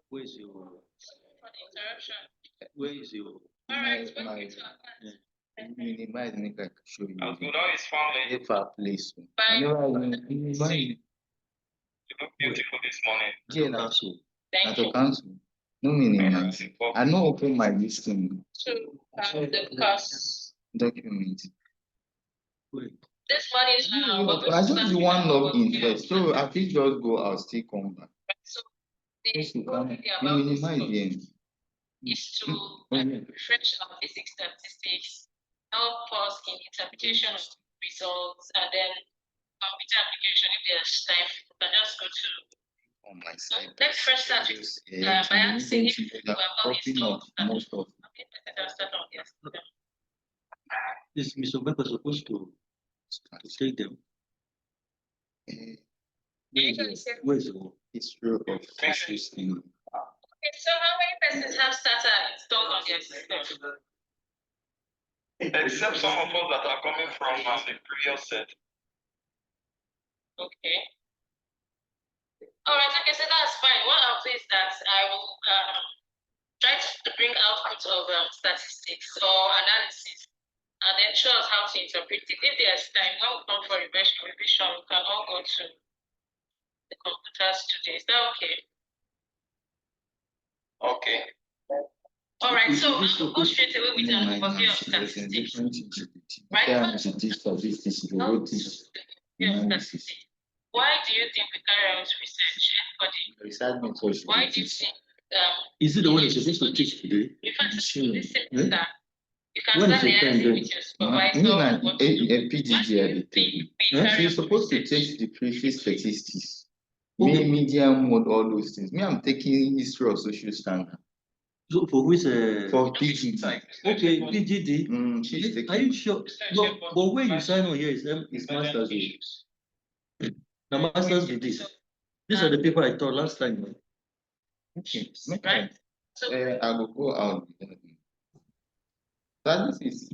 Where's your Interruption. where is your All right, welcome to our class. Minimize make I show you. As good how is family. If I place. Bye. Whenever you minimize, You look beautiful this morning. again, cancel? at Thank the you. council. No minimize. I no open my listing To the course. document. Wait. This morning, we're going I to just start the with one an log in overview first. of So I statistics. think just go out, still come back. So the Yes, you can. overview You about this minimize course the is to refresh our basic statistics, help us in interpretation of results, and then computer application if there's time. We can just go to. on my So side. let's first start with by asking if you have all installed most of Okay, let's start on yes. This Mr. Becker supposed to take them. Where's your history of issues in Okay, so how many persons have starter installed on their system? Except some of us that are coming from the previous set. Okay. All right, okay, so that's fine. What I'll do is that I will try to bring output of statistics or analysis and then show us how to interpret it. If there's time, when we come for revision, we can all go to the computers today. Is that okay? Okay. All right, so I'll go straight away with an overview of statistics. Right? Why do you think we carry out research? Anybody? Why do you think is it the one you're supposed to teach today? in fact this semester you can When start is your time liaising then? with your supervisor Me and what to do. a PGD at the table. We So carry you're out supposed to research. take the previous statistics. Okay. Me, medium mode, all those things. Me, I'm taking history of social standard. So for which For PGD. okay, PGD. She's Are taking you sure? But where you sign on here is it's master's degree. the masters did this. These are the people I taught last time. Okay. Right? So I will go out. That is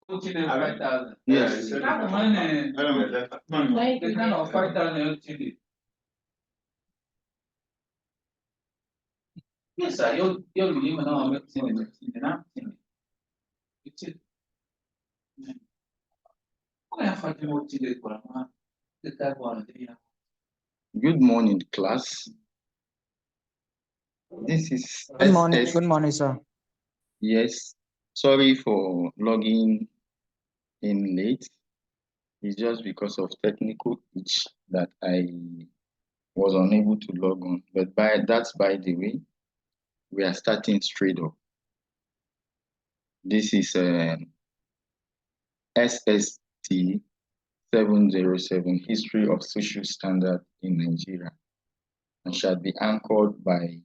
Yes. Yes, sir. You're really no Good morning, class. This is Good morning. SST. Good morning, sir. Yes. Sorry for logging in late. It's just because of technical glitch that I was unable to log on. But that's by the way. We are starting straight up. This is SST 707, History of Social Standard in Nigeria, and shall be anchored by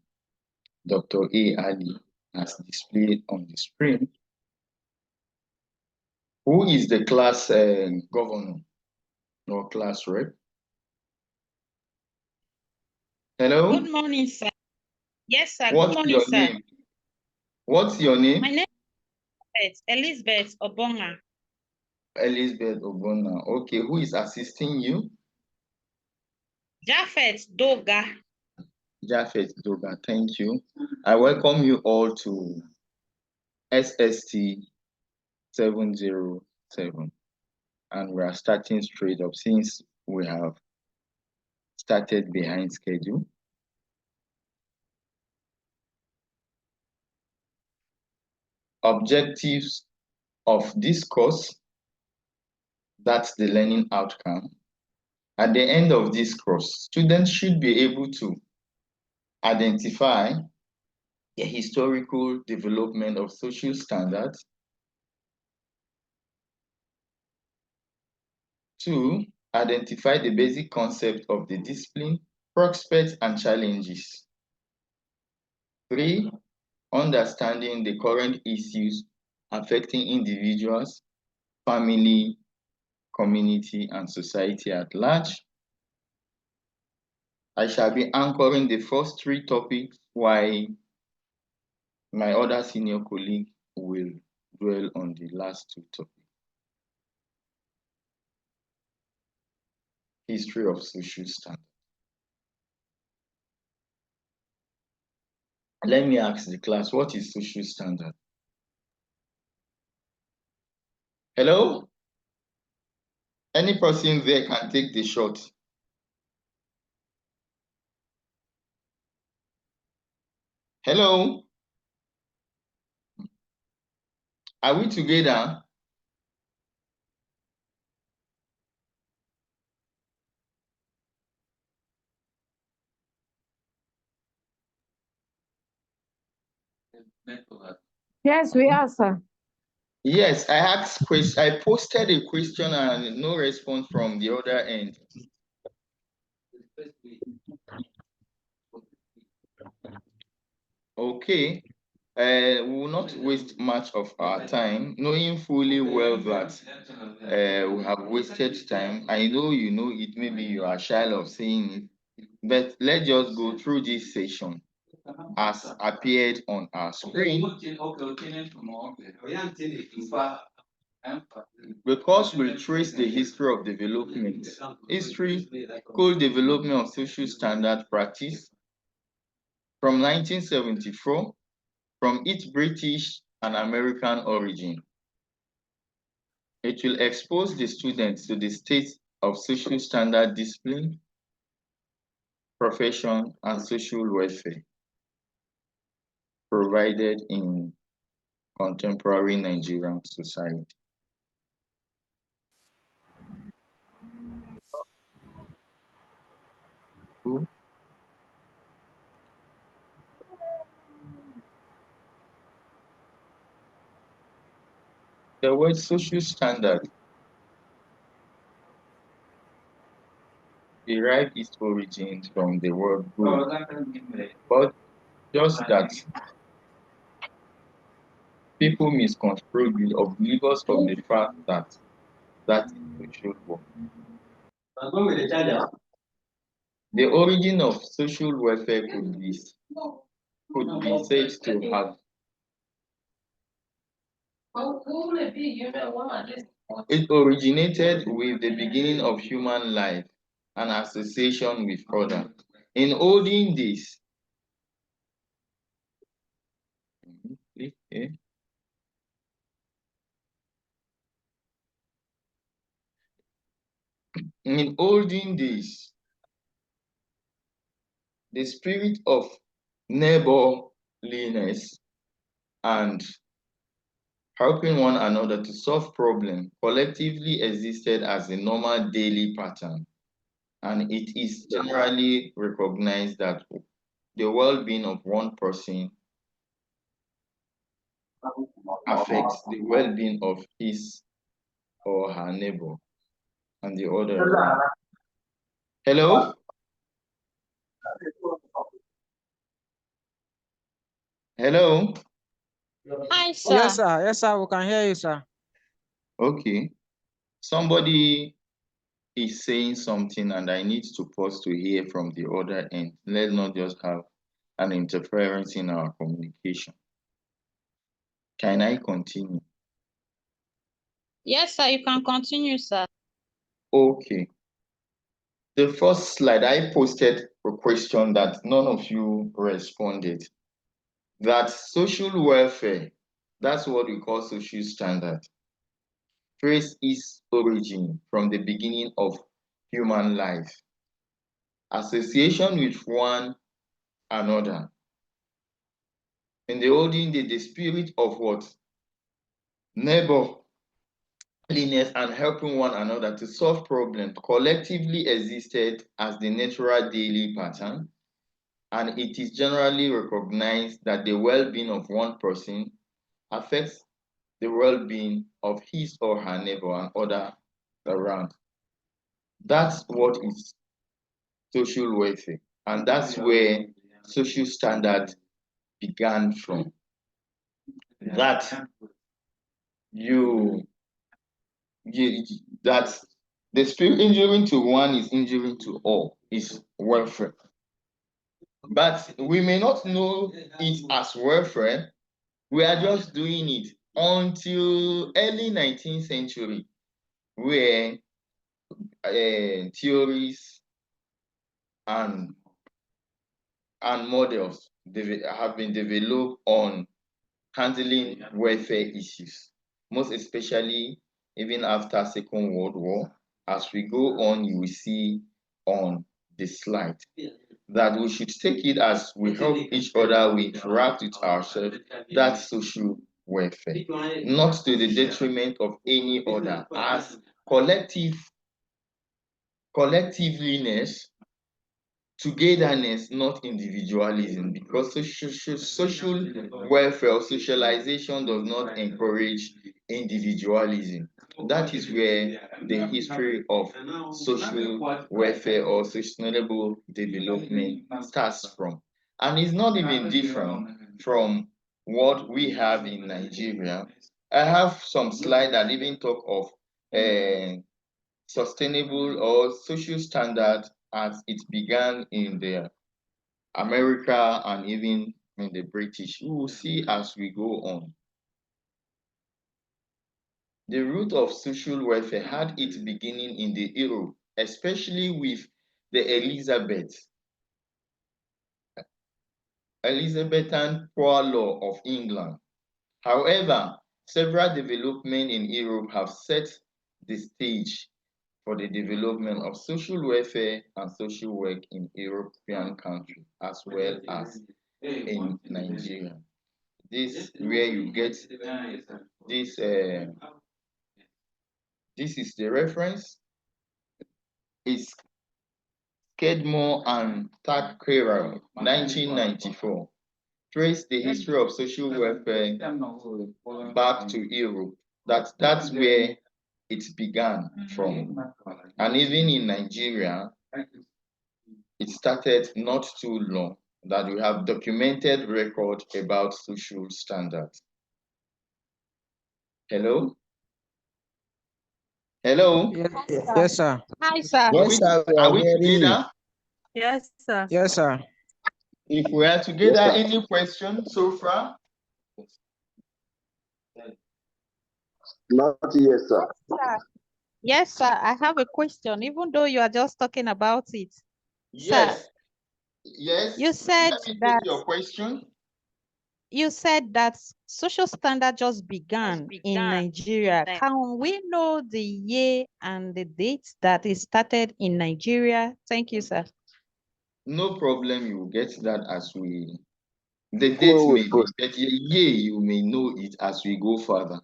Dr. A. Ali as displayed on the screen. Who is the class governor or class rep? Hello? Good morning, sir. Yes, sir. What's Good morning, your sir. name? What's your name? My name is Elizabeth Obonga. Elizabeth Obona. Okay, who is assisting you? Japhet Doga. Japhet Doga, thank you. I welcome you all to SST 707, and we are starting straight up since we have started behind schedule. Objectives of this course, that's the learning outcome. At the end of this course, students should be able to identify the historical development of social standards. 2, identify the basic concept of the discipline, prospects, and challenges. 3, understanding the current issues affecting individuals, family, community, and society at large. I shall be anchoring the first 3 topics, while my other senior colleague will dwell on the last 2 topics. History of social standards. Let me ask the class, what is social standard? Hello? Any person there can take the shot. Hello? Are we together? Yes, we are, sir. Yes, I posted a question and no response from the other end. Okay, we will not waste much of our time, knowing fully well that we have wasted time. I know you know it, maybe you are shy of saying it, but let's just go through this session as appeared on our screen. Because we'll trace the history of development, cool development of social standard practice from 1974, from its British and American origin. It will expose the students to the state of social standard discipline, profession, and social welfare provided in contemporary Nigerian society. The word social standard derived its origins from the word good, but just that people misconstrue the oblivious of the fact that that is social work. The origin of social welfare could be said to have It originated with the beginning of human life and association with others. In olden days, in olden days, the spirit of neighborliness and helping one another to solve problems collectively existed as a normal daily pattern, and it is generally recognized that the well-being of one person affects the well-being of his or her neighbor and the other. Hello? Hello? Hi, sir. Yes, sir. Yes, sir. We can hear you, sir. Okay. Somebody is saying something and I need to pause to hear from the other end. Let's not just have an interference in our communication. Can I continue? Yes, sir. You can continue, sir. Okay. The first slide, I posted a question that none of you responded. That social welfare, that's what we call social standard, trace its origin from the beginning of human life. Association with one another. In the olden days, the spirit of what? Neighborliness and helping one another to solve problems collectively existed as the natural daily pattern, and it is generally recognized that the well-being of one person affects the well-being of his or her neighbor and other around. That's what is social welfare, and that's where social standard began from. That that the spirit injuring to one is injuring to all is welfare. But we may not know it as welfare. We are just doing it until early 19th century, where theories and models have been developed on handling welfare issues, most especially even after Second World War. As we go on, you will see on the slide that we should take it as we help each other, we interact with ourselves. That's social welfare, not to the detriment of any other, as collectiveness, togetherness, not individualism, because social welfare or socialization does not encourage individualism. That is where the history of social welfare or sustainable development starts from. And it's not even different from what we have in Nigeria. I have some slides that even talk of sustainable or social standard as it began in the America and even in the British. We will see as we go on. The root of social welfare had its beginning in the Europe, especially with the Elizabethan Poor Law of England. However, several developments in Europe have set the stage for the development of social welfare and social work in European countries as well as in Nigeria. This where you get this. This is the reference. It's Skidmore and Thackeray, 1994. Trace the history of social welfare back to Europe. That's where it began from. And even in Nigeria, it started not too long that we have documented record about social standards. Hello? Hello? Yes, sir. Hi, sir. Yes, sir, are we together? Yes, sir. Yes, sir. If we are together, any question so far? Not yet, sir. Yes, sir. I have a question, even though you are just talking about it. Yes. Sir, Yes. you said Let me that take your question. social standard just began in Nigeria. Can we know the year and the date that it started in Nigeria? Thank you, sir. No problem. You will get that as we. The date When we may be, post. but the year you may know it as we go further.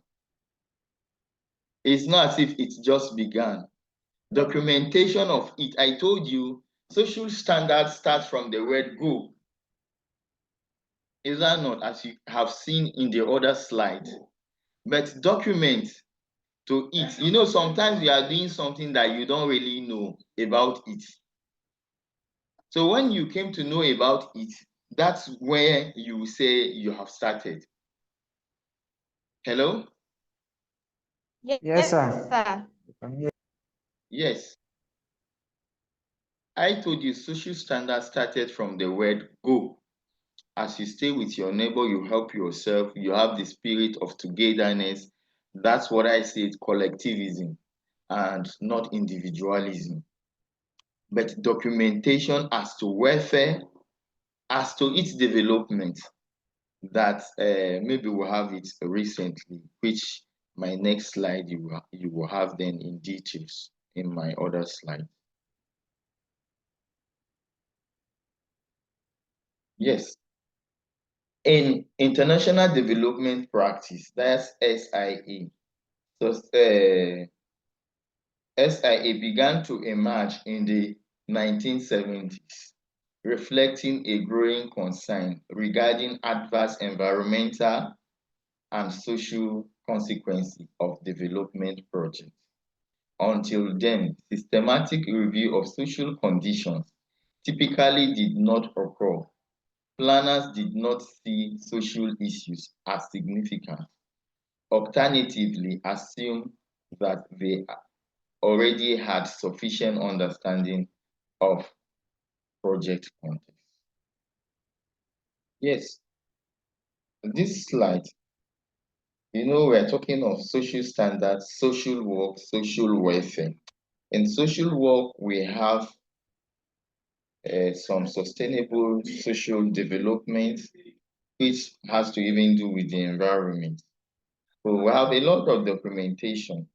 It's not as if it just began. Documentation of it. I told you, social standards start from the word go. Is that not, as you have seen in the other slide? But document to it. You know, sometimes you are doing something that you don't really know about it. So when you came to know about it, that's where you say you have started. Hello? Yes, sir. sir. Yes. I told you social standards started from the word go. As you stay with your neighbor, you help yourself, you have the spirit of togetherness. That's what I said, collectivism and not individualism. But documentation as to welfare, as to its development, that maybe we'll have it recently, which my next slide you will have then in details in my other slide. Yes. In international development practice, that's SIA. So SIA began to emerge in the 1970s, reflecting a growing concern regarding adverse environmental and social consequences of development projects. Until then, systematic review of social conditions typically did not occur. Planners did not see social issues as significant. Alternatively, assumed that they already had sufficient understanding of project context. Yes, this slide, you know, we're talking of social standards, social work, social welfare. In social work, we have some sustainable social development, which has to even do with the environment. So we have a lot of documentation.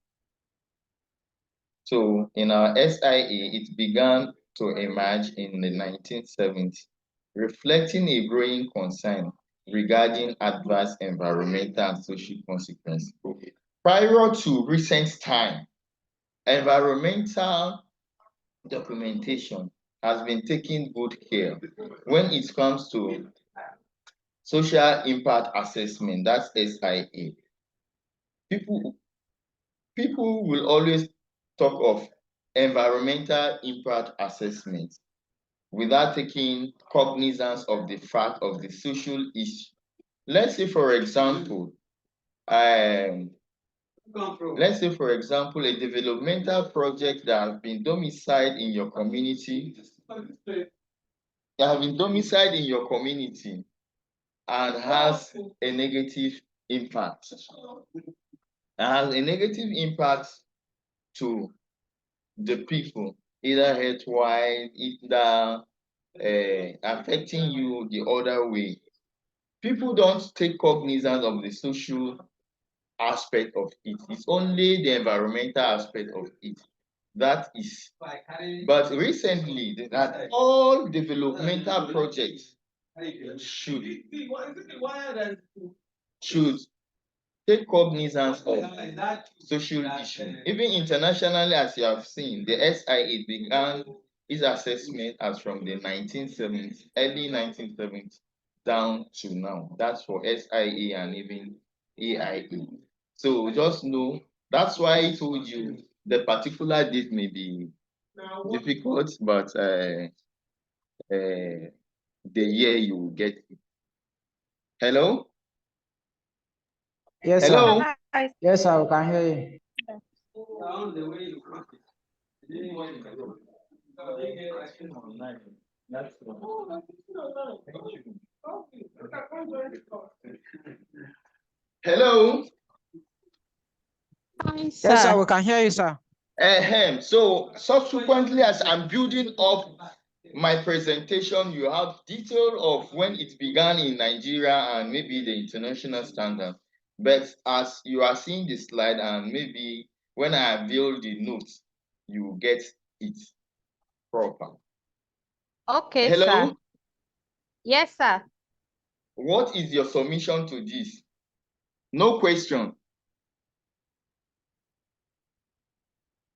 So in our SIA, it began to emerge in the 1970s, reflecting a growing concern regarding adverse environmental and social consequences. Prior to recent time, environmental documentation has been taking good care when it comes to social impact assessment, that's SIA. People will always talk of environmental impact assessment without taking cognizance of the fact of the social issue. Let's say, for example, a developmental project that has been domiciled in your community, and has a negative impact. To the people, either health-wise, either affecting you the other way. People don't take cognizance of the social aspect of it. It's only the environmental aspect of it. That is. But recently, that all developmental projects should take cognizance of social issues. Even internationally, as you have seen, the SIA began its assessment as from the 1970s, early 1970s, down to now. That's for SIA and even AIA. So just know, that's why I told you the particular date may be difficult, but the year you will get it. Hello? Yes, Hello? sir. Yes, sir. We can hear you. Hello? Yes, sir, sir. we can hear you, sir. So subsequently, as I'm building up my presentation, you have detail of when it began in Nigeria and maybe the international standard. But as you are seeing the slide, and maybe when I build the notes, you get it proper. Okay, Hello? sir. Yes, sir. What is your submission to this? No question.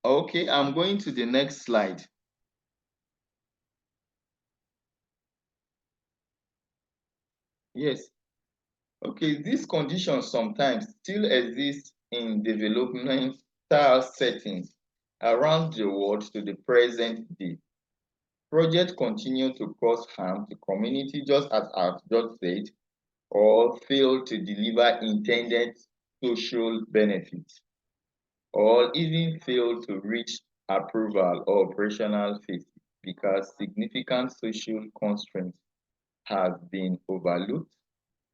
Okay, I'm going to the next slide. Yes. Okay, these conditions sometimes still exist in developmental settings around the world to the present day. Projects continue to cause harm to community, just as I've just said, or fail to deliver intended social benefits, or even fail to reach approval or operational phase because significant social constraints have been overlooked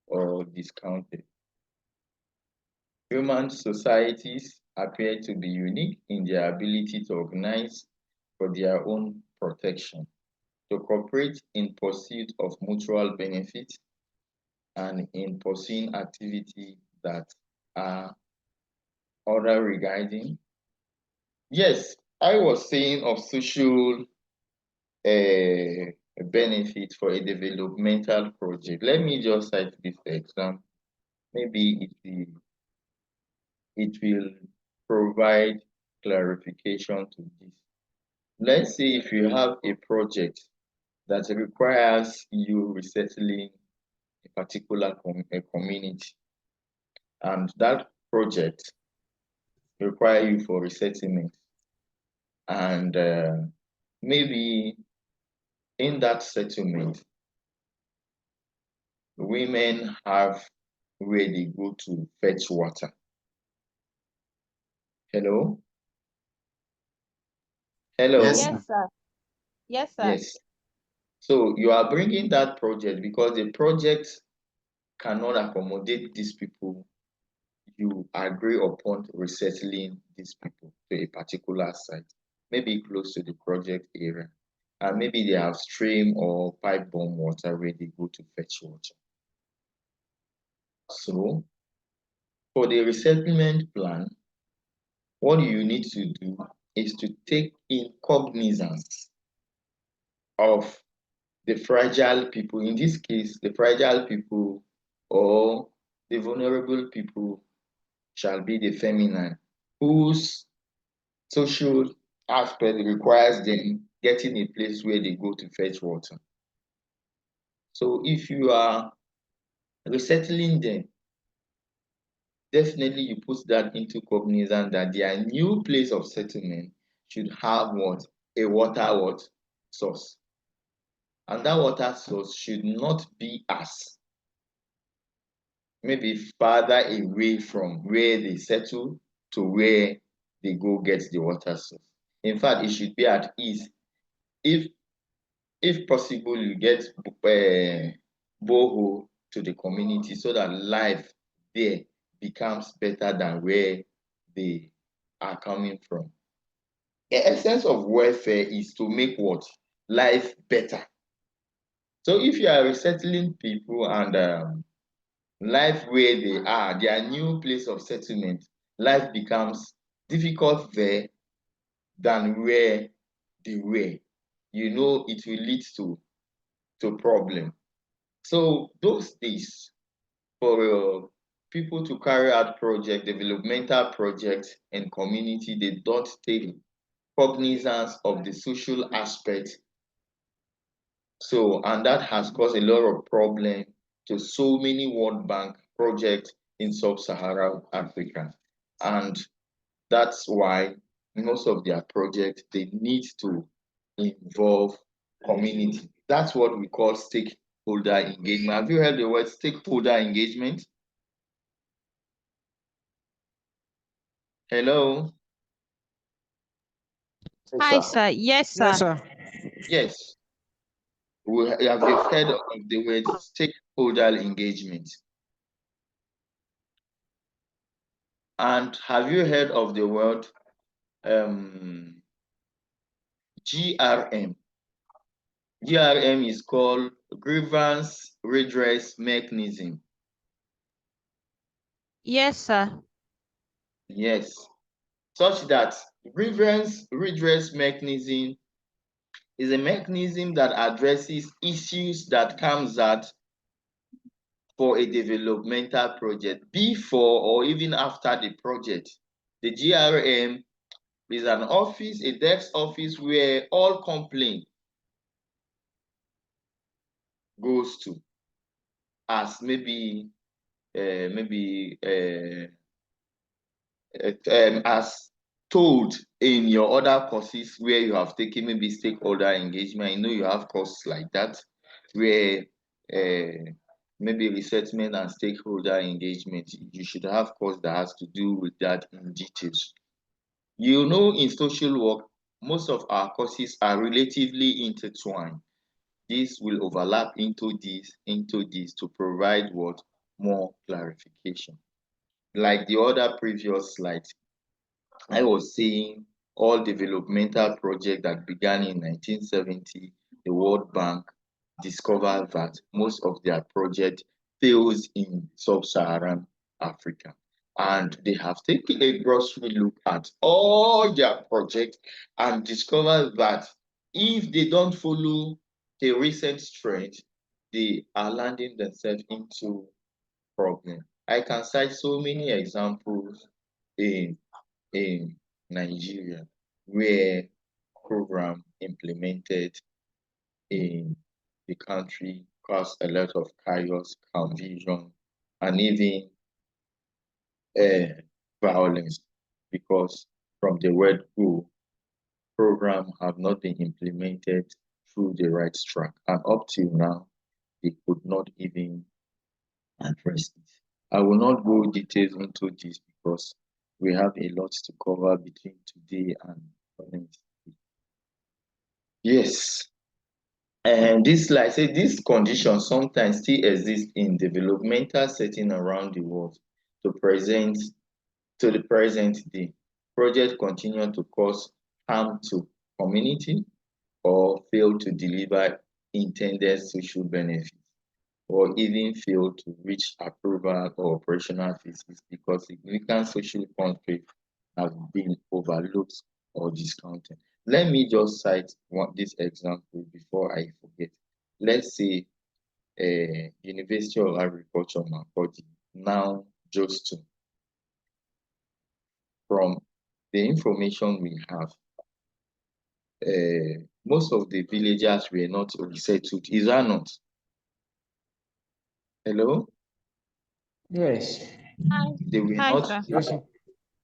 or discounted. Human societies appear to be unique in their ability to organize for their own protection, to cooperate in pursuit of mutual benefit, and in pursuing activities that are other regarding. Yes, I was saying of social benefit for a developmental project. Let me just cite this example. Maybe it will provide clarification to this. Let's say if you have a project that requires you resettling a particular community, and that project require you for resettlement, and maybe in that settlement, women have where they go to fetch water. Hello? Hello? Yes, Yes, sir. Yes, sir. Yes. So you are bringing that project because the project cannot accommodate these people. You agree upon resettling these people to a particular site, maybe close to the project area. And maybe they have stream or pipe-borne water where they go to fetch water. So for the resettlement plan, what you need to do is to take in cognizance of the fragile people. In this case, the fragile people or the vulnerable people shall be the feminine, whose social aspect requires them getting a place where they go to fetch water. So if you are resettling them, definitely you put that into cognizance that their new place of settlement should have what? A water source. And that water source should not be as maybe farther away from where they settle to where they go get the water source. In fact, it should be at ease. If possible, you get borehole to the community so that life there becomes better than where they are coming from. The essence of welfare is to make what? Life better. So if you are resettling people and life where they are, their new place of settlement, life becomes difficult there than where they were, you know it will lead to problem. So those days for people to carry out developmental projects in community, they don't take cognizance of the social aspect. So, and that has caused a lot of problem to so many World Bank projects in Sub-Saharan Africa. And that's why most of their projects, they need to involve community. That's what we call stakeholder engagement. Have you heard the word stakeholder engagement? Hello? Hi, sir. Yes, sir. yes, sir. Yes. Have you heard of the word stakeholder engagement? And have you heard of the word GRM? GRM is called Grievance Redress Mechanism. Yes, sir. Yes, such that grievance redress mechanism is a mechanism that addresses issues that comes out for a developmental project before or even after the project. The GRM is an office, a desk office where all complaint goes to, as as told in your other courses where you have taken maybe stakeholder engagement. You have courses like that where maybe resettlement and stakeholder engagement. You should have course that has to do with that in details. In social work, most of our courses are relatively intertwined. This will overlap into this to provide what more clarification. Like the other previous slide, I was saying all developmental projects that began in 1970, the World Bank discovered that most of their project fails in sub-Saharan Africa. And they have taken a grocery look at all their projects and discovered that if they don't follow the recent trend, they are landing themselves into problem. I can cite so many examples in in Nigeria where program implemented in the country caused a lot of chaos, confusion, and even violence because from the word go, program have not been implemented through the right track, and up till now, they could not even address it. I will not go details into this because we have a lot to cover between today and Wednesday. Yes, and this, like I say, this condition sometimes still exists in developmental setting around the world to the present day. Projects continue to cause harm to community or fail to deliver intended social benefits, or even fail to reach approval or operational phases because significant social conflict have been overlooked or discounted. Let me just cite this example before I forget. Let's say University of Agriculture, Makurdi, now just from the information we have, most of the villagers were not resettled. Is that not? Hello? Yes. They were Hi, not. sir. Yes, sir.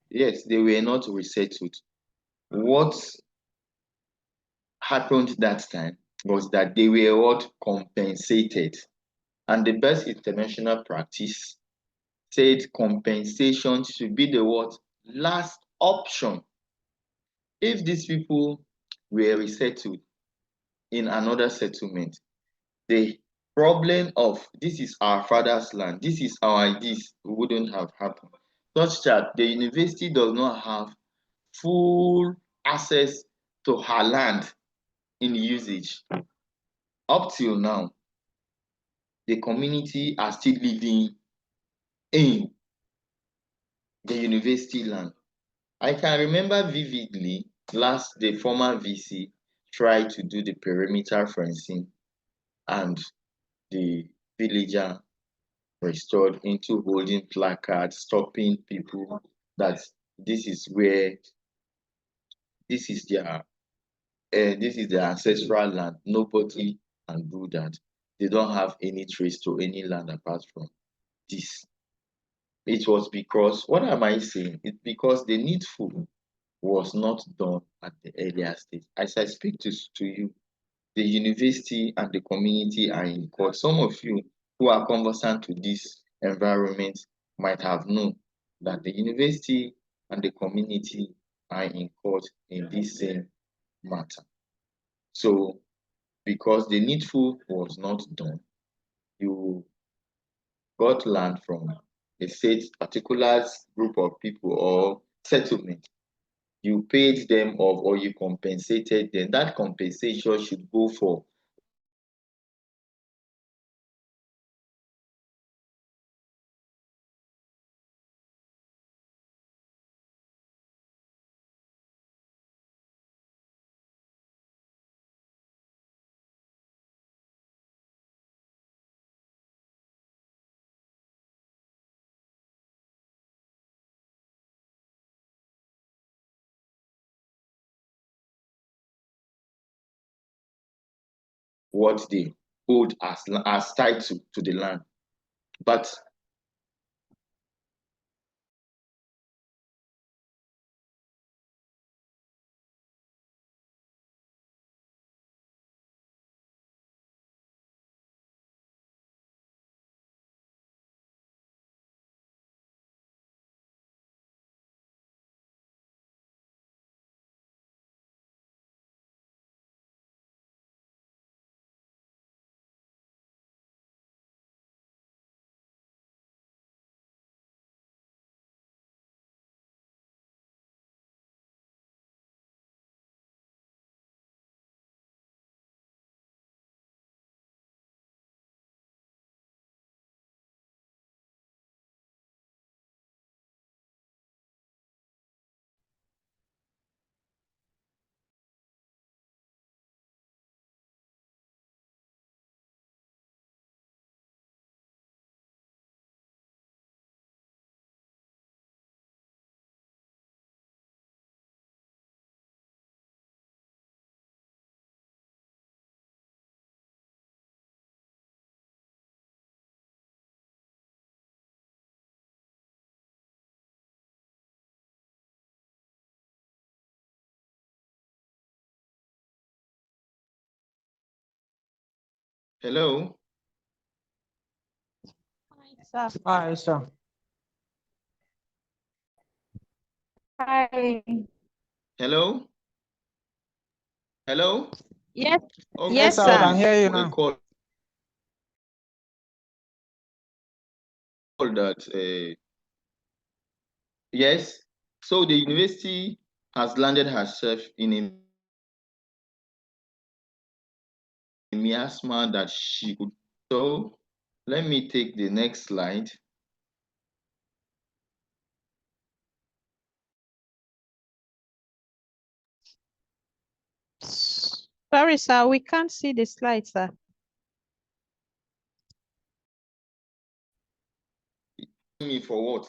Yes, they were not resettled. What happened that time was that they were what compensated. And the best international practice said compensation should be the what last option. If these people were resettled in another settlement, the problem of this is our father's land, this is our ideas wouldn't have happened. Such that the university does not have full access to her land in usage. Up till now, the community are still living in the university land. I can remember vividly the former VC tried to do the perimeter fencing and the villager restored into holding placards, stopping people that this is where this is their ancestral land. Nobody can do that. They don't have any trace to any land apart from this. It was because, what am I saying? It's because the needful was not done at the earlier stage. As I speak to you, the university and the community are in court. Some of you who are conversant to this environment might have known that the university and the community are in court in this same matter. So, because the needful was not done, you got land from a state, particular group of people or settlement, you paid them off or you compensated them, that compensation should go for what they owed as title to the land. But hello, Sir. Hi, sir. Hi. hello, hello. Yes, Okay, yes, Yes, sir, I sir. can hear you a now. call that yes. So the university has landed herself in a miasma that she could. So let me take the next slide. Sorry, sir, we can't see the slide, sir. Me for what?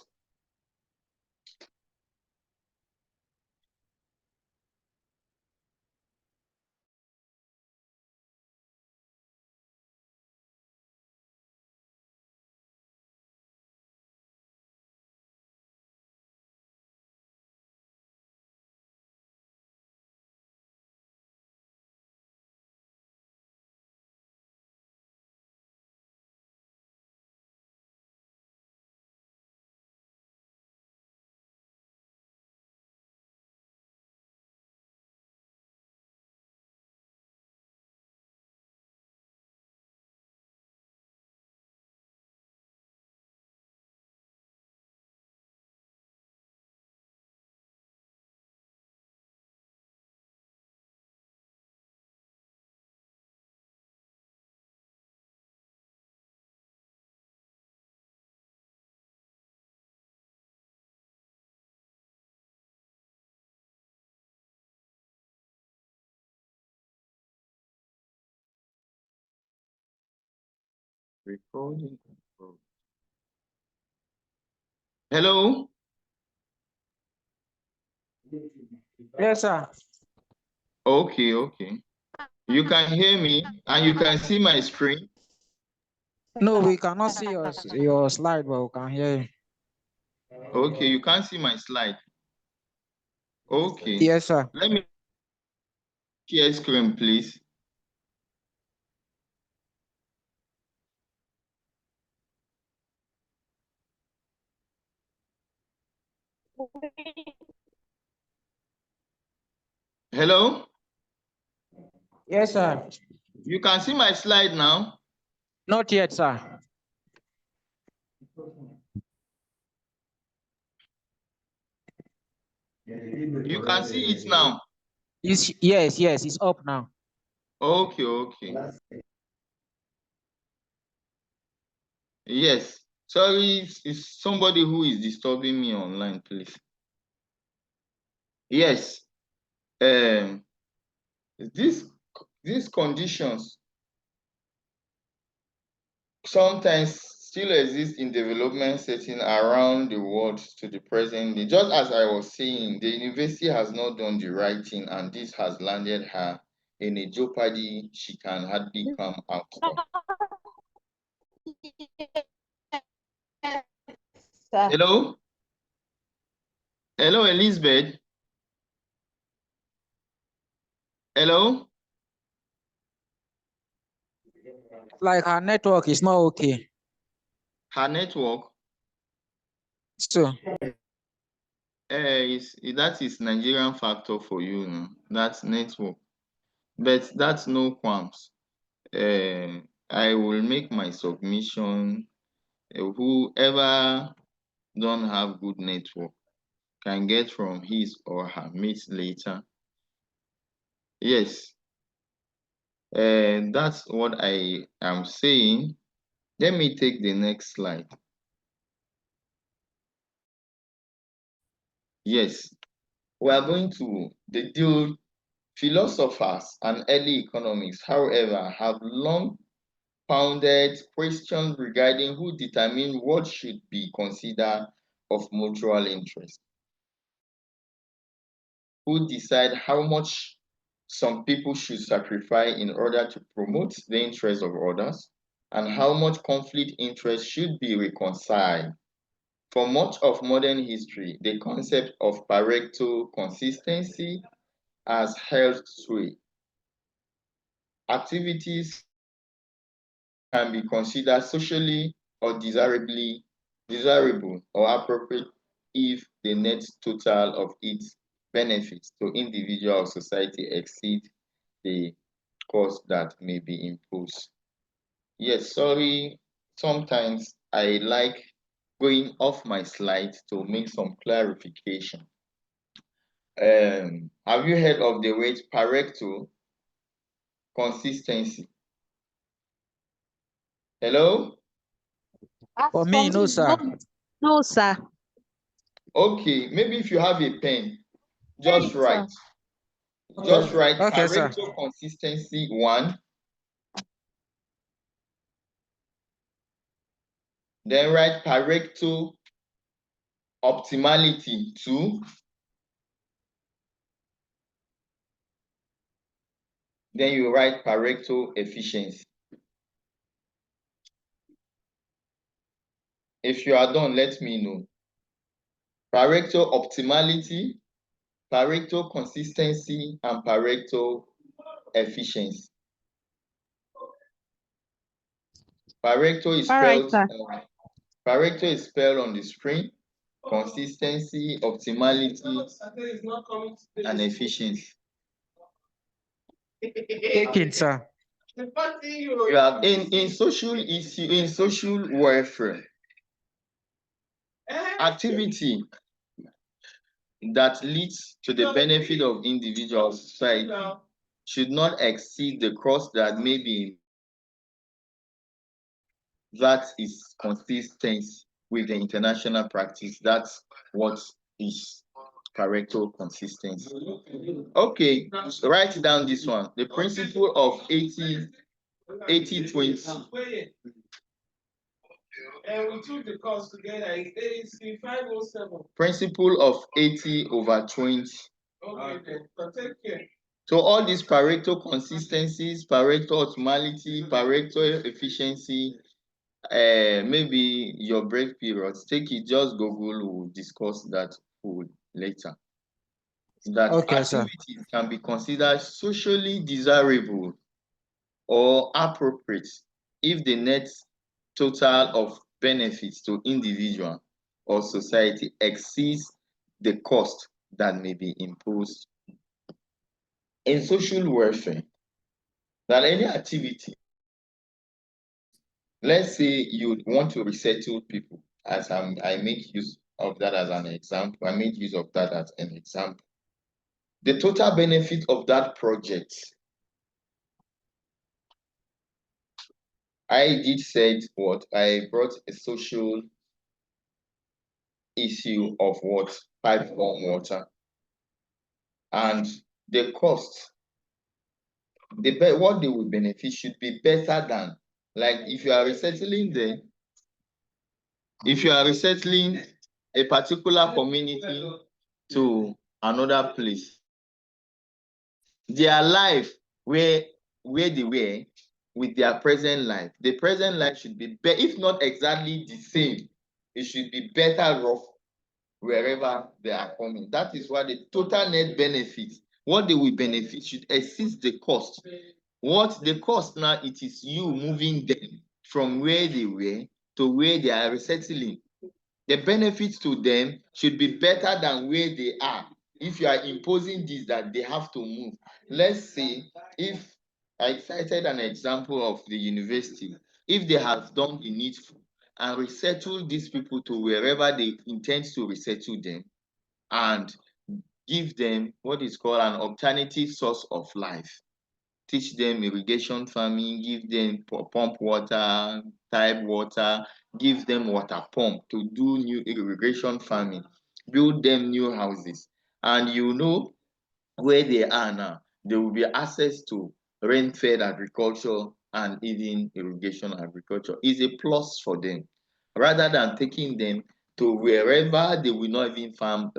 Recording control. Hello. Yes, sir. Okay, okay. You can hear me and you can see my screen. No, we cannot see your slide, but we can hear you. Okay, you can't see my slide. Okay. Yes, sir. Let me share screen, please. Hello? Yes, sir. You can see my slide now? Not yet, sir. You can see it now. Yes, it's up now. Okay. Yes. Sorry, it's somebody who is disturbing me online, please. Yes. These conditions sometimes still exist in development setting around the world to the present day. Just as I was saying, the university has not done the right thing, and this has landed her in a jeopardy she can hardly come out of. Sir. Hello? Hello, Elizabeth? Hello? Like our network is not okay. Her network? So That is Nigerian factor for you now. That's network. But that's no qualms. I will make my submission. Whoever don't have good network can get from his or her mates later. Yes, that's what I am saying. Let me take the next slide. Yes, we are going to deal. Philosophers and early economists, however, have long pounded questions regarding who determine what should be considered of mutual interest, who decide how much some people should sacrifice in order to promote the interests of others, and how much conflict interest should be reconciled. For much of modern history, the concept of Pareto consistency has held sway. Activities can be considered socially or desirable or appropriate if the net total of its benefits to individual or society exceed the cost that may be imposed. Yes, sorry, sometimes I like going off my slide to make some clarification. Have you heard of the word Pareto consistency? Hello? for me, no, sir. No, sir. Okay, maybe if you have a pen, just Yes, sir. write. Just write Okay, sir. Pareto consistency 1. Then write Pareto optimality 2. Then you write Pareto efficiency. If you are done, let me know. Pareto optimality, Pareto consistency, and Pareto efficiency. Pareto is All right, spelled sir. Pareto is spelled on the screen. Consistency, optimality, and efficiency. Taking, sir. You have in social issue, in social welfare, activity that leads to the benefit of individual society should not exceed the cost that may be. That is consistent with the international practice. That's what is Pareto consistency. Okay, so write down this one. The principle of 80-20. And we took the cost together. It's 507. Principle of 80/20. Okay, then. So take care. So all these Pareto consistencies, Pareto optimality, Pareto efficiency, maybe your break periods, take it, just Google, we'll discuss that later. That Okay, sir. activities can be considered socially desirable or appropriate if the net total of benefits to individual or society exceeds the cost that may be imposed. In social welfare, that any activity, let's say you want to resettle people, as I make use of that as an example. I made use of that as an example. The total benefit of that project, I did said what? I brought a social issue of what? Pipe-borne water. And the cost, what they will benefit should be better than, like if you are resettling a particular community to another place, their life where they were with their present life, the present life should be if not exactly the same, it should be better off wherever they are coming. That is why the total net benefit, what they will benefit, should exceed the cost. What the cost now, it is you moving them from where they were to where they are resettling. The benefits to them should be better than where they are. If you are imposing this, that they have to move. Let's say, if I cited an example of the university, if they have done the needful and resettle these people to wherever they intend to resettle them, and give them what is called an alternative source of life, teach them irrigation farming, give them pump water, type water, give them water pump to do new irrigation farming, build them new houses. And you know where they are now, there will be access to rain-fed agriculture and even irrigation agriculture. Is a plus for them, rather than taking them to wherever they will not even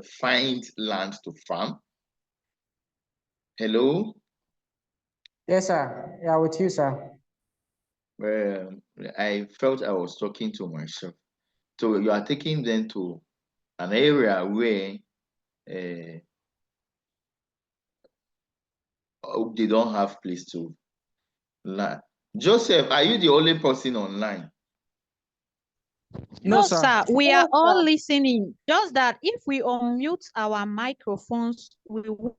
find land to farm. Hello? Yes, sir. Yeah, with you, sir. Well, I felt I was talking to myself. So you are taking them to an area where they don't have place to land. Joseph, are you the only person online? No, sir. sir, we are all listening. Just that if we unmute our microphones, we won't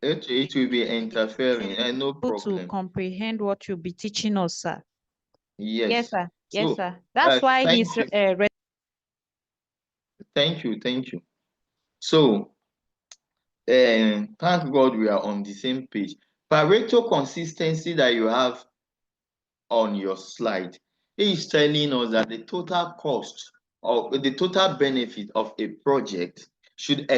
It will be interfering, and no be able to problem. comprehend what you'll be teaching us, sir. Yes. Yes, sir. Yes, So, sir. That's why thank he's you. Thank you. So, thank God we are on the same page. Pareto consistency that you have on your slide is telling us that the total cost or the total benefit of a project should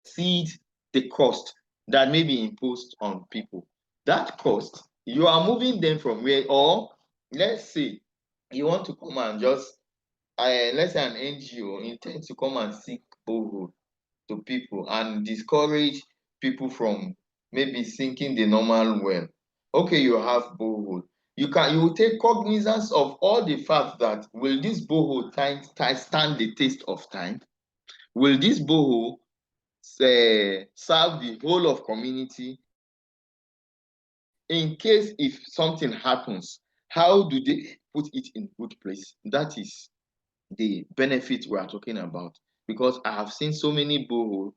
exceed the cost that may be imposed on people. That cost, you are moving them from where, or let's say you want to come and just, let's say an NGO intends to come and seek borehole to people and discourage people from maybe sinking the normal well. Okay, you have borehole. You will take cognizance of all the facts that will this borehole stand the test of time? Will this borehole serve the whole of community? In case if something happens, how do they put it in good place? That is the benefit we are talking about. Because I have seen so many boreholes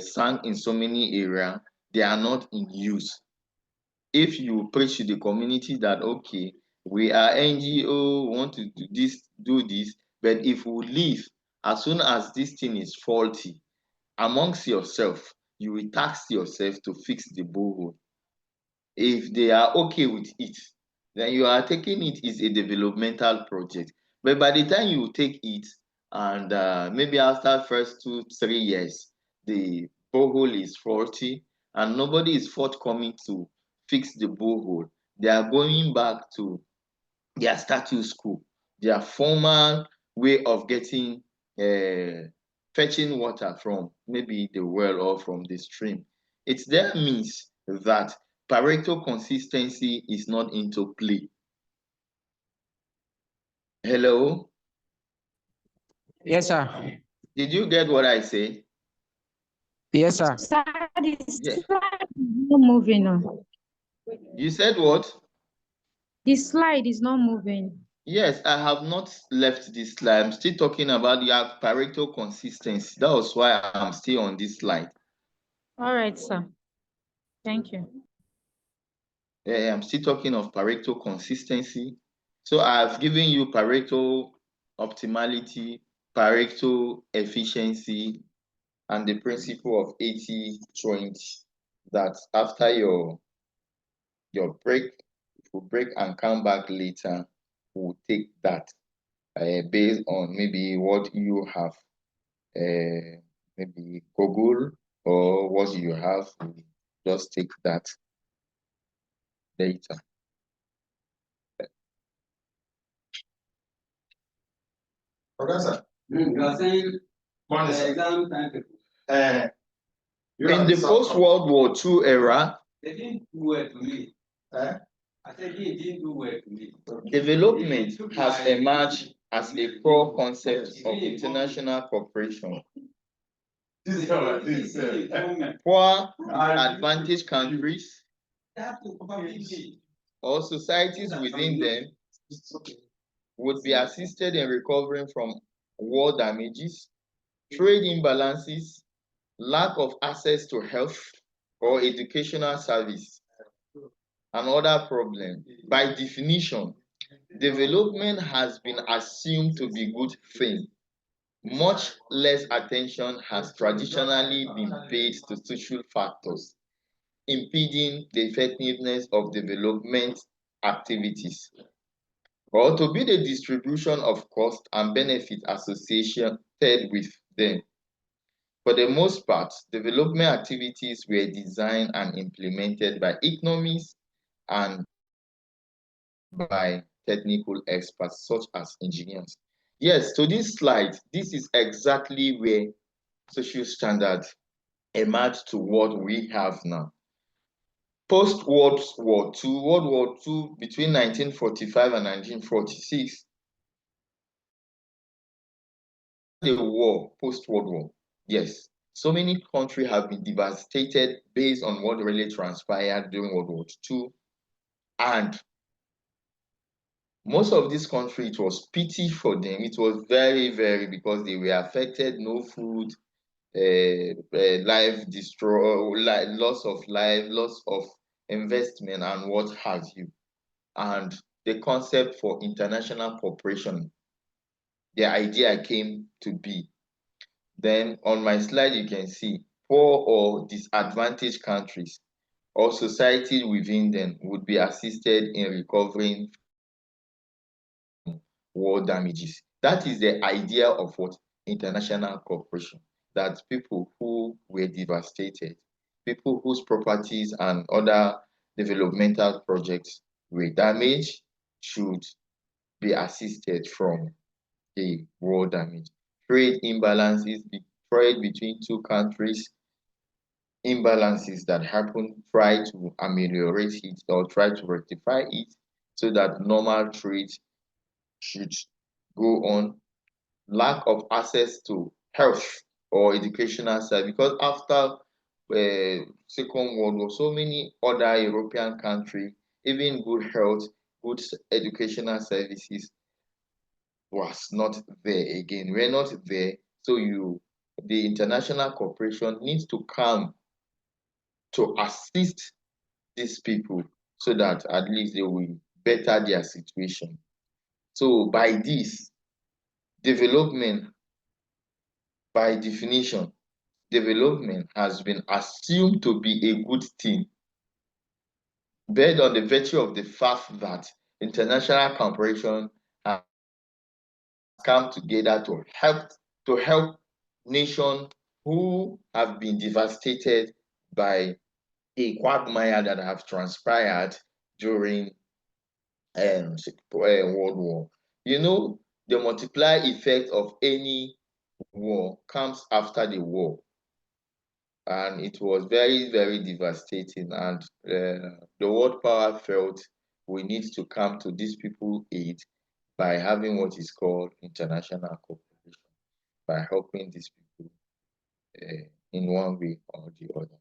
sunk in so many areas, they are not in use. If you preach to the community that, okay, we are NGO, want to do this, but if we leave, as soon as this thing is faulty, amongst yourself, you will tax yourself to fix the borehole. If they are okay with it, then you are taking it as a developmental project. But by the time you take it, and maybe after first 2-3 years, the borehole is faulty and nobody is forthcoming to fix the borehole, they are going back to their status quo, their former way of getting fetching water from maybe the well or from the stream. It then means that Pareto consistency is not into play. Hello? Yes, sir. Did you get what I say? Yes, sir. Sir, the Yeah. slide is not moving on. You said what? The slide is not moving. Yes, I have not left this slide. I'm still talking about your Pareto consistency. That was why I'm still on this slide. All right, sir. Thank you. I'm still talking of Pareto consistency. So I've given you Pareto optimality, Pareto efficiency, and the principle of 80-20. That after your break, if you break and come back later, we'll take that based on maybe what you have maybe Google or what you have, just take that data. Professor, you are saying exam timetable. In the post-World War II era, They didn't do well to me. I said they didn't do well to me. development has emerged as a core concept of international cooperation. Poor advantaged countries or societies within them would be assisted in recovering from war damages, trade imbalances, lack of access to health or educational service, and other problems. By definition, development has been assumed to be good thing. Much less attention has traditionally been paid to social factors impeding the effectiveness of development activities, or to be the distribution of cost and benefit associated with them. For the most part, development activities were designed and implemented by economists and by technical experts such as engineers. Yes, to this slide, this is exactly where social standards emerged to what we have now. Post-World War II, World War II between 1945 and 1946, the war, post-World War, yes, so many countries have been devastated based on what really transpired during World War II. And most of these countries, it was pity for them. It was very, very, because they were affected, no food, life destroy, loss of life, loss of investment, and what have you. And the concept for international cooperation, the idea came to be. Then on my slide, you can see poor or disadvantaged countries or society within them would be assisted in recovering war damages. That is the idea of what international cooperation, that people who were devastated, people whose properties and other developmental projects were damaged, should be assisted from the war damage. Trade imbalances, trade between two countries, imbalances that happen, try to ameliorate it or try to rectify it so that normal trade should go on. Lack of access to health or educational service, because after Second World War, so many other European countries, even good health, good educational services was not there again. We're not there. So the international cooperation needs to come to assist these people so that at least they will better their situation. So by this, development, by definition, development has been assumed to be a good thing, based on the virtue of the fact that international cooperation has come together to help nations who have been devastated by a quagmire that have transpired during World War. You know, the multiplier effect of any war comes after the war. And it was very, very devastating. And the world power felt we need to come to these people aid by having what is called international cooperation, by helping these people in one way or the other.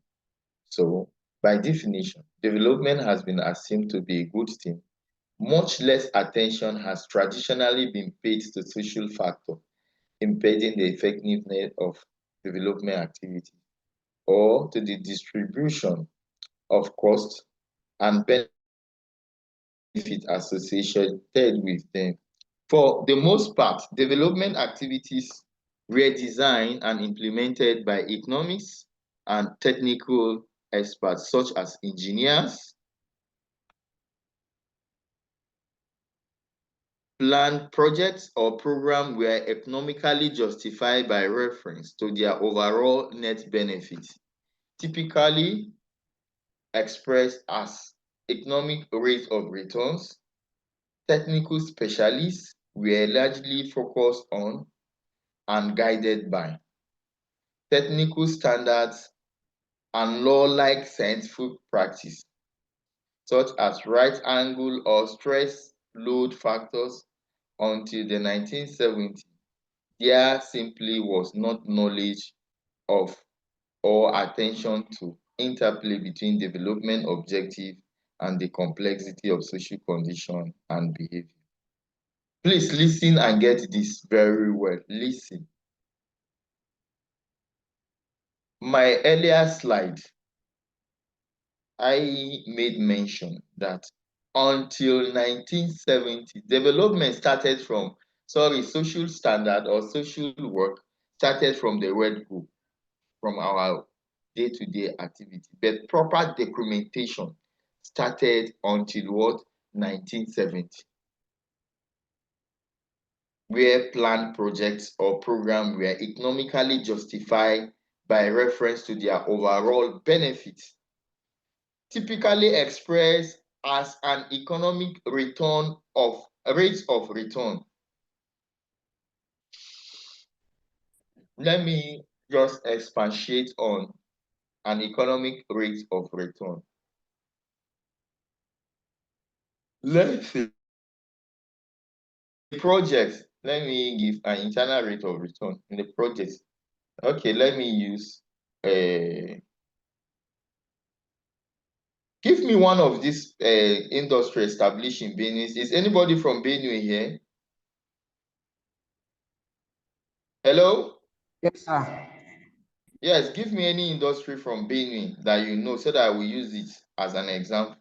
So, by definition, development has been assumed to be a good thing. Much less attention has traditionally been paid to social factors impeding the effectiveness of development activity, or to the distribution of cost and benefit associated with them. For the most part, development activities were designed and implemented by economists and technical experts such as engineers. Planned projects or programs were economically justified by reference to their overall net benefit, typically expressed as economic rate of returns. Technical specialists were largely focused on and guided by technical standards and law-like scientific practice, such as right angle or stress load factors. Until the 1970s, there simply was not knowledge of or attention to interplay between development objective and the complexity of social condition and behavior. Please listen and get this very well. Listen. My earlier slide, I made mention that until 1970, development started from, social standard or social work started from the word go, from our day-to-day activity. But proper documentation started until what? 1970. Where planned projects or programs were economically justified by reference to their overall benefits, typically expressed as an economic return of rates of return. Let me just expatiate on an economic rate of return. Let's say project, let me give an internal rate of return in the project. Okay, let me use give me one of these industry established in Benue. Is anybody from Benue here? Hello? Yes, sir. Yes, give me any industry from Benue that you know so that I will use it as an example.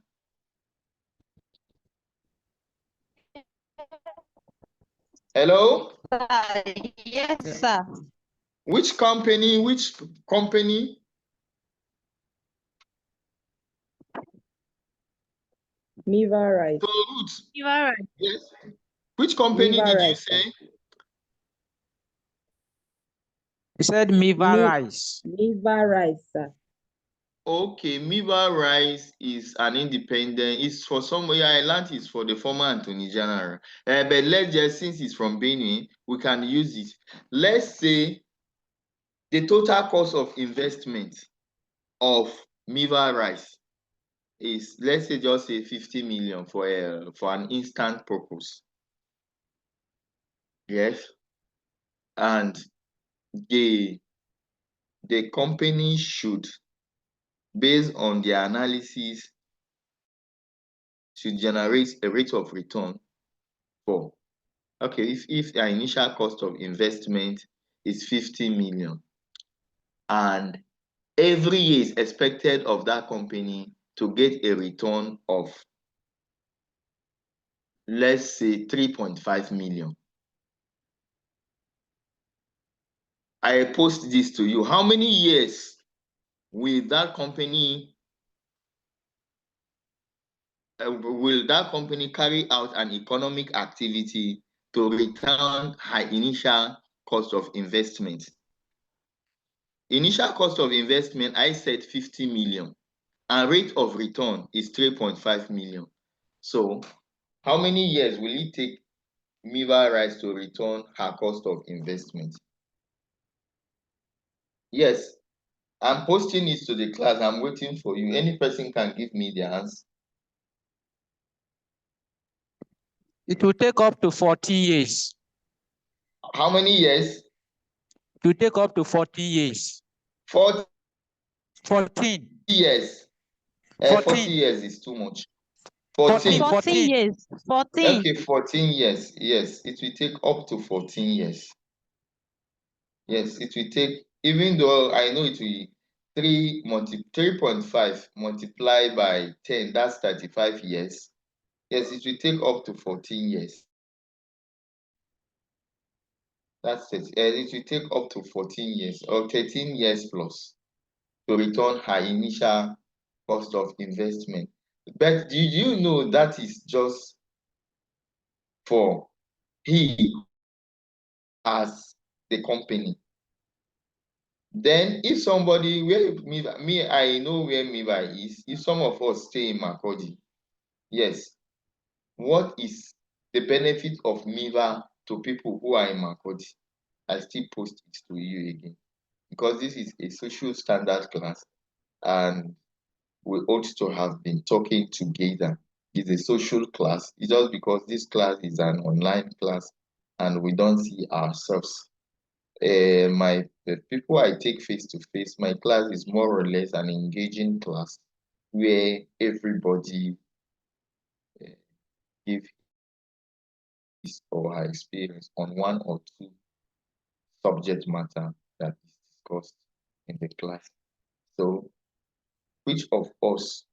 Hello? Yes, sir. Which company? Which company? Miva Rice. So, Ruth, Miva Rice. yes. Which company Miva did you Rice, sir. say? He said Miva Mi- Rice. Miva Rice, sir. Okay, Miva Rice is an independent, it's for somewhere Island is for the former Attorney General. But let's just, since it's from Benue, we can use it. Let's say the total cost of investment of Miva Rice is, let's say, just say 50 million for an instant purpose. Yes. And the company should, based on their analysis, should generate a rate of return for, okay, if their initial cost of investment is 50 million and every year is expected of that company to get a return of, let's say, 3.5 million. I post this to you. How many years will that company carry out an economic activity to return her initial cost of investment? Initial cost of investment, I said 50 million, and rate of return is 3.5 million. So how many years will it take Miva Rice to return her cost of investment? Yes, I'm posting it to the class. I'm waiting for you. Any person can give me the answer. It will take up to 40 years. How many years? It will take up to 40 years. 40 14. years. 14. 40 years is too much. 14. 14. 14 years. 14. Okay, 14 years. Yes, it will take up to 14 years. Yes, it will take, even though I know it will 3.5 multiplied by 10, that's 35 years. Yes, it will take up to 14 years. That's it. It will take up to 14 years or 13 years plus to return her initial cost of investment. But do you know that is just for he as the company? Then if somebody where me, I know where Miva is. If some of us stay in Makodi, yes, what is the benefit of Miva to people who are in Makodi? I still post it to you again because this is a social standard class and we ought to have been talking together. It's a social class. It's just because this class is an online class and we don't see ourselves. The people I take face to face, my class is more or less an engaging class where everybody give his or her experience on one or two subject matter that is discussed in the class. So, which of us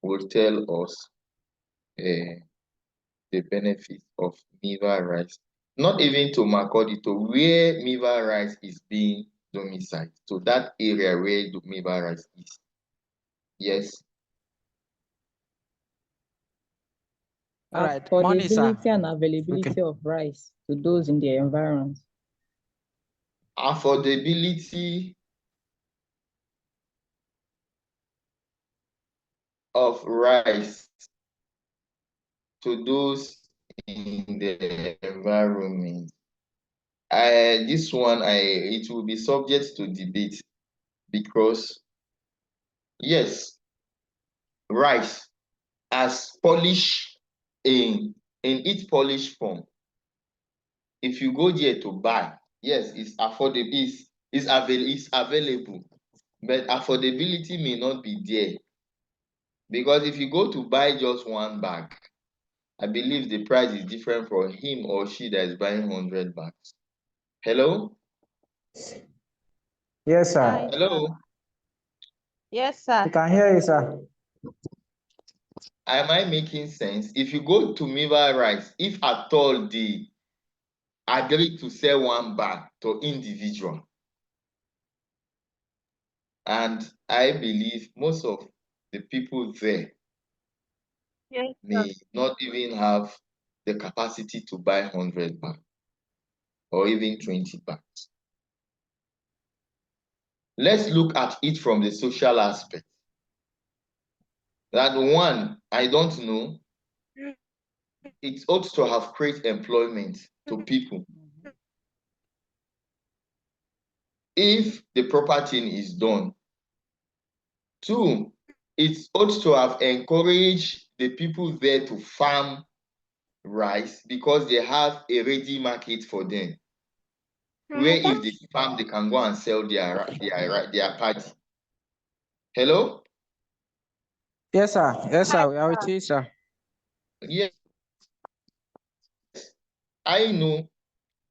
will tell us the benefit of Miva rice? Not even to Makodi, to where Miva rice is being domiciled, to that area where the Miva rice is. Yes. All right, money, sir. Affordability and availability of rice to those in the environs. Affordability of rice to those in the environment. This one, it will be subject to debate because yes, rice as polished in its polished form. If you go there to buy, yes, it's affordable, it's available, but affordability may not be there because if you go to buy just one bag, I believe the price is different for him or she that is buying 100 bags. Hello? Yes, sir. Hi. Hello? Yes, We sir. can hear you, sir. Am I making sense? If you go to Miva Rice, if at all they agree to sell one bag to individual, and I believe most of the people there Yes, may not even have the capacity to buy 100 bags or even 20 bags. Let's look at it from the social aspect. That one, I don't know, it ought to have created employment to people. If the proper thing is done. Two, it ought to have encouraged the people there to farm rice because they have a ready market for them. Where if they farm, they can go and sell their party. Hello? Yes, sir. Yes, sir. We are with you, sir. Yes. I know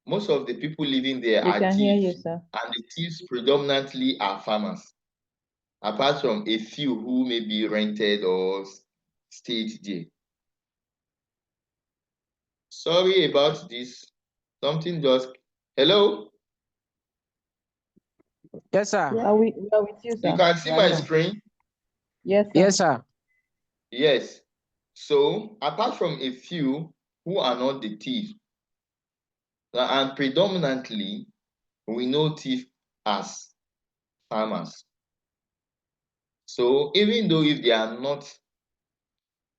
most of the people living there We are can hear you, thieves, sir. and the thieves predominantly are farmers, apart from a few who may be rented or stayed there. Sorry about this. Something just. Hello? Yes, sir. We are with you, You sir. can see We are my here. screen? Yes, sir. Yes, sir. Yes. So, apart from a few who are not the thief, and predominantly, we know thief as farmers. So, even though if they are not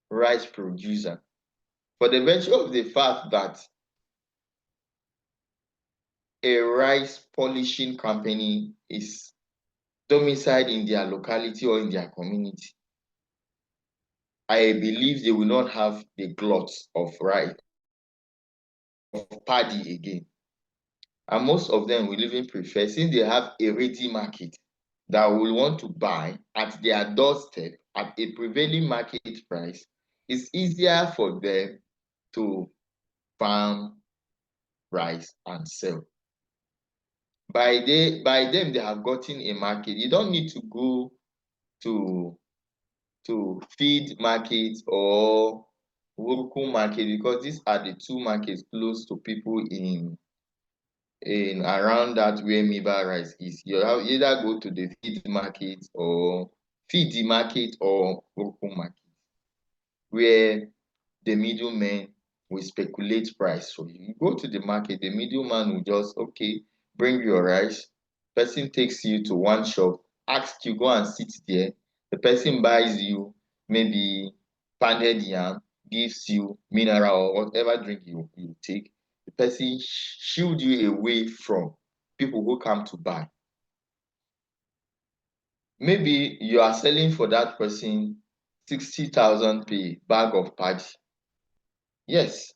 rice producer, for the virtue of the fact that a rice polishing company is domiciled in their locality or in their community, I believe they will not have the glut of rice, of paddy again. And most of them will even prefer, since they have a ready market that will want to buy at their doorstep at a prevailing market price, it's easier for them to farm rice and sell. By them, they have gotten a market. You don't need to go to feed market or local market because these are the two markets close to people in in around that where Miba rice is. You have either go to the feed market or local market, where the middleman will speculate price for you. You go to the market, the middleman will just, okay, bring your rice. Person takes you to one shop, asks you, go and sit there. The person buys you maybe pounded yam, gives you mineral or whatever drink you take. The person shield you away from people who come to buy. Maybe you are selling for that person 60,000 per bag of paddy. Yes,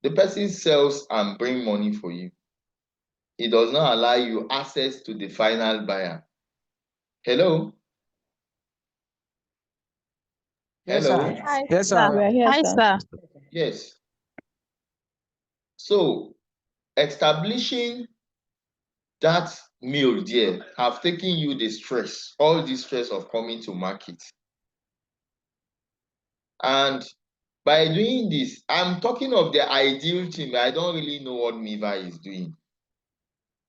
the person sells and bring money for you. It does not allow you access to the final buyer. Hello? Yes, Hello? sir. Hi, Yes, sir. We are sir. here, Hi, sir. sir. Yes. So establishing that meal there have taken you the stress, all the stress of coming to market. And by doing this, I'm talking of the ideal team. I don't really know what Miva is doing.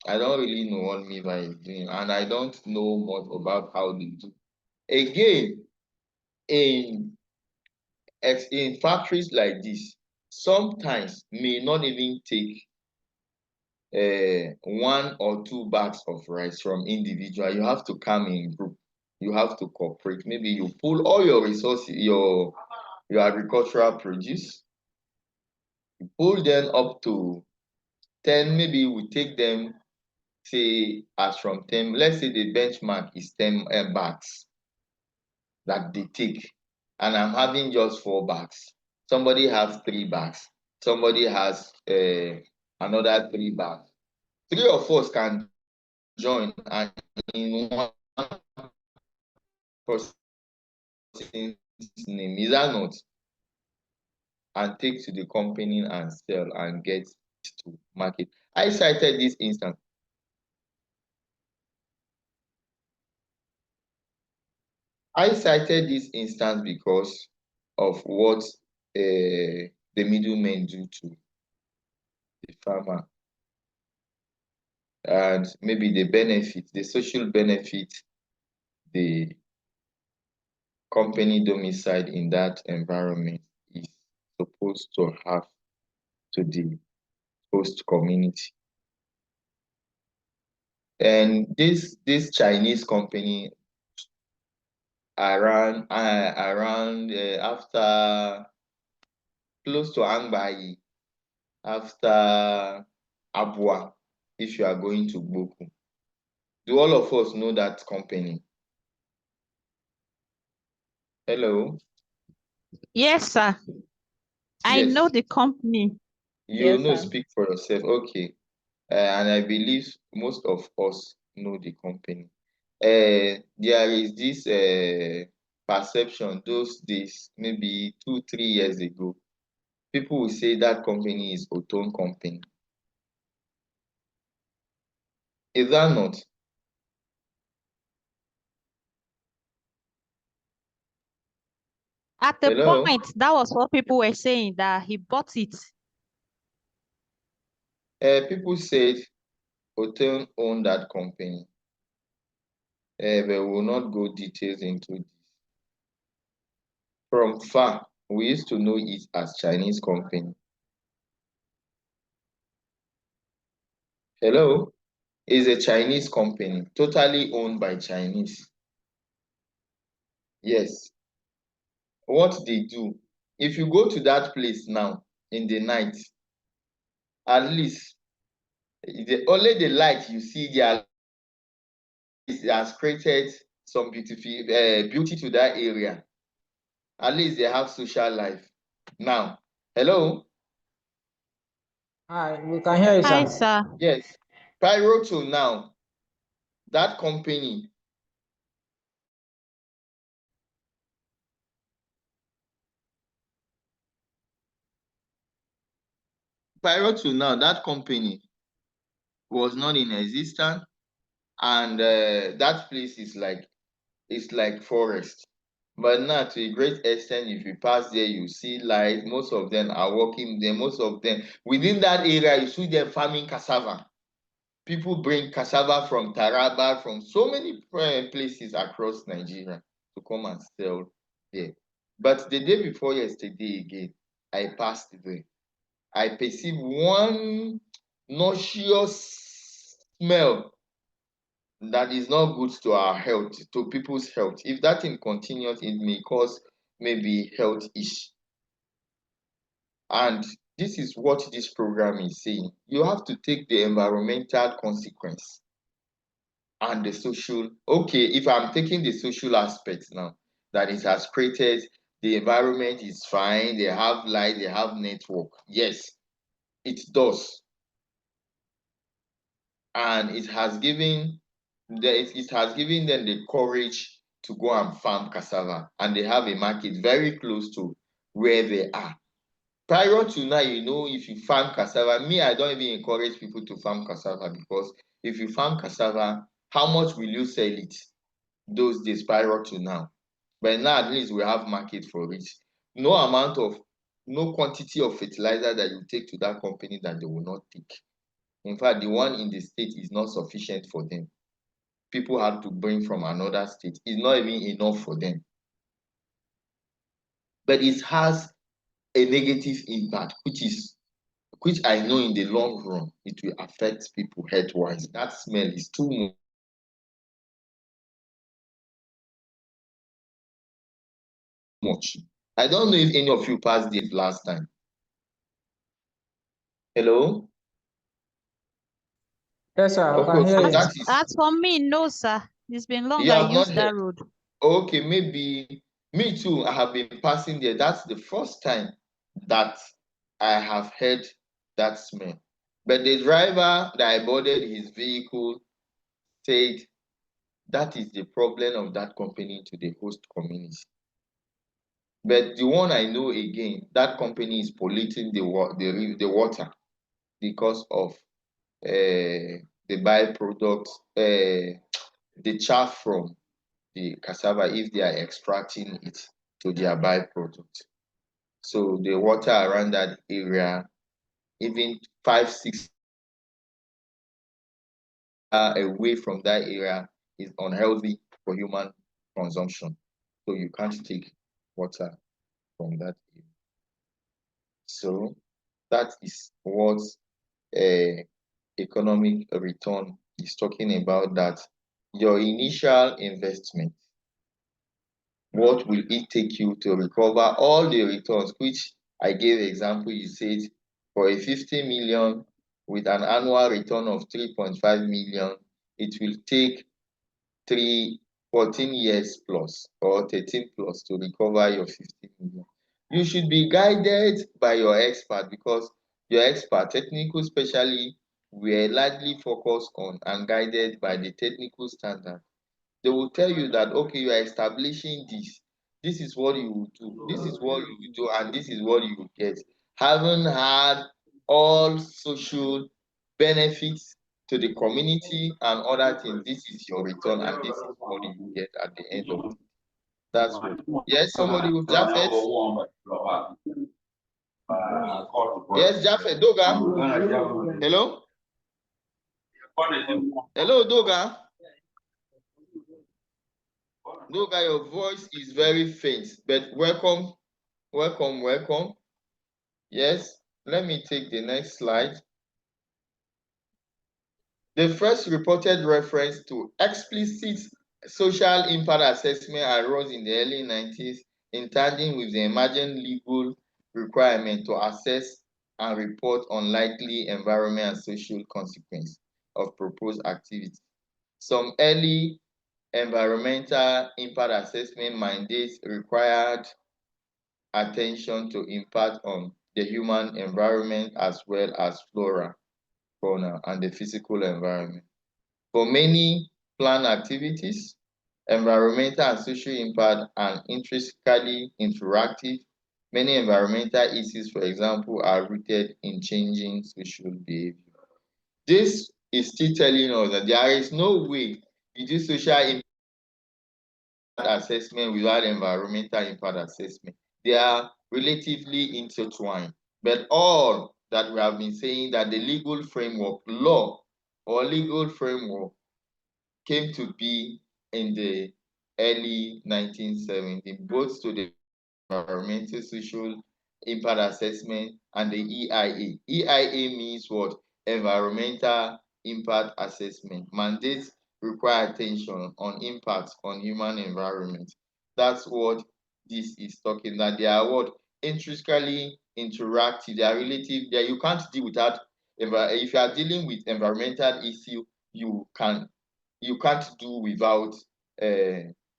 I don't really know what Miva is doing, and I don't know much about how they do. Again, in factories like this, sometimes may not even take one or two bags of rice from individual. You have to come in group. You have to cooperate. Maybe you pull all your resources, your agricultural produce, you pull them up to 10. Maybe we take them, say, as from 10. Let's say the benchmark is 10 bags that they take, and I'm having just 4 bags. Somebody has 3 bags. Somebody has another 3 bags. 3 of us can join, and in one person's name, is that not? And take to the company and sell and get to market. I cited this instance. Because of what the middlemen do to the farmer, and maybe the social benefit the company domicile in that environment is supposed to have to the host community. And this Chinese company around after close to Angbai, after Abua, if you are going to Boku. Do all of us know that company? Hello? Yes, sir. I know Yes. the company. You Yes, know, sir. speak for yourself. Okay. And I believe most of us know the company. There is this perception those days, maybe 2-3 years ago, people will say that company is Oton company. Is that not? At the Hello? point, that was what people were saying, that he bought it. People said Oton owned that company. But we will not go details into this. From far, we used to know it as Chinese company. Hello? Is a Chinese company, totally owned by Chinese. Yes. What they do, if you go to that place now in the night, at least only the light you see there has created some beauty to that area. At least they have social life. Now, hello? Hi, we can hear you, Hi, sir. sir. Yes. Pyroto now, that company, Pyroto now, that company was not in existence, and that place is like forest. But now, to a great extent, if you pass there, you see light. Most of them are working there. Most of them within that area, you see them farming cassava. People bring cassava from Taraba, from so many places across Nigeria to come and sell there. But the day before yesterday again, I passed there. I perceived one nauseous smell that is not good to our health, to people's health. If that thing continues, it may cause maybe health issue. And this is what this program is saying. You have to take the environmental consequence and the social. Okay, if I'm taking the social aspect now, that it has created, the environment is fine, they have light, they have network. Yes, it does. And it has given them the courage to go and farm cassava, and they have a market very close to where they are. Prior to now, if you farm cassava, me, I don't even encourage people to farm cassava, because if you farm cassava, how much will you sell it those days prior to now? But now at least we have market for it. No quantity of fertilizer that you take to that company that they will not take. In fact, the one in the state is not sufficient for them. People have to bring from another state. It's not even enough for them. But it has a negative impact, which I know in the long run, it will affect people health-wise. That smell is too much. I don't know if any of you passed it last time. Hello? Yes, sir. I Okay, can hear so you. that is, As for me, no, sir. It's been long you I have not used that heard. road. Okay, maybe me too. I have been passing there. That's the first time that I have heard that smell. But the driver that I boarded his vehicle said that is the problem of that company to the host community. But the one I know again, that company is polluting the water because of the byproducts, the chaff from the cassava, if they are extracting it to their byproduct. So the water around that area, even 5-6 away from that area, is unhealthy for human consumption. So you can't take water from that area. So that is what economic return is talking about, that your initial investment, what will it take you to recover all the returns, which I gave example. You said for a 50 million with an annual return of 3.5 million, it will take 14 years plus or 13 plus to recover your 50 million. You should be guided by your expert, because your expert, technical specially, were largely focused on and guided by the technical standard. They will tell you that, okay, you are establishing this. This is what you will do. This is what you will do, and this is what you will get. Haven't had all social benefits to the community and other things. This is your return, and this is what you get at the end of it. That's what. Yes, somebody with Japheth. Yes, Japheth. Doga. Hello. Hello, Doga. Doga, your voice is very faint, but welcome. Yes, let me take the next slide. The first reported reference to explicit social impact assessment arose in the early 90s in tandem with the emerging legal requirement to assess and report on likely environmental and social consequences of proposed activity. Some early environmental impact assessment mandates required attention to impact on the human environment as well as flora, fauna, and the physical environment. For many planned activities, environmental and social impact are intrinsically interactive. Many environmental issues, for example, are rooted in changing social behavior. This is still telling us that there is no way you do social impact assessment without environmental impact assessment. They are relatively intertwined. But all that we have been saying, that the legal framework, law, or legal framework came to be in the early 1970s, both to the environmental social impact assessment and the EIA. EIA means what? Environmental impact assessment. Mandates require attention on impact on human environment. That's what this is talking, that they are what? Intrinsically interactive, they are relative, that you can't deal without, if you are dealing with environmental issue, you can't do without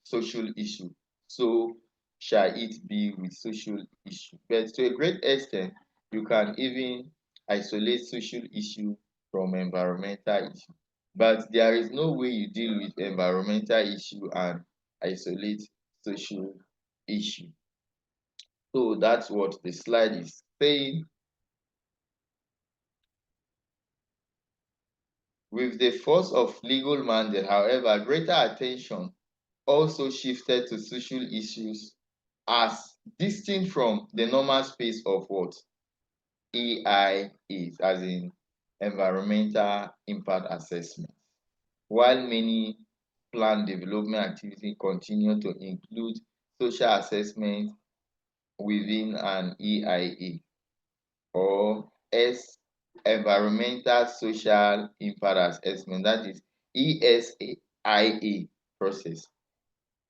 social issue. So shall it be with social issue. But to a great extent, you can even isolate social issue from environmental issue. But there is no way you deal with environmental issue and isolate social issue. So that's what the slide is saying. With the force of legal mandate, however, greater attention also shifted to social issues as distinct from the normal space of what EI is, as in environmental impact assessment. While many planned development activities continue to include social assessment within an EIA or environmental social impact assessment, that is ESIA process.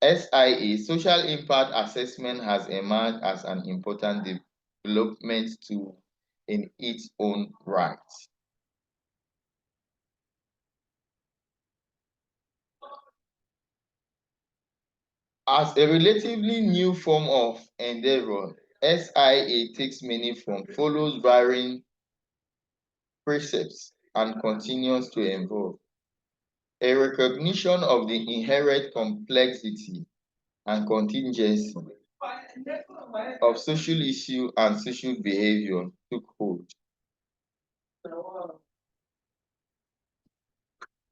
SIA, social impact assessment, has emerged as an important development tool in its own right. As a relatively new form of endeavor, SIA takes many forms, follows varying precepts, and continues to evolve. A recognition of the inherent complexity and contingency of social issue and social behavior took hold.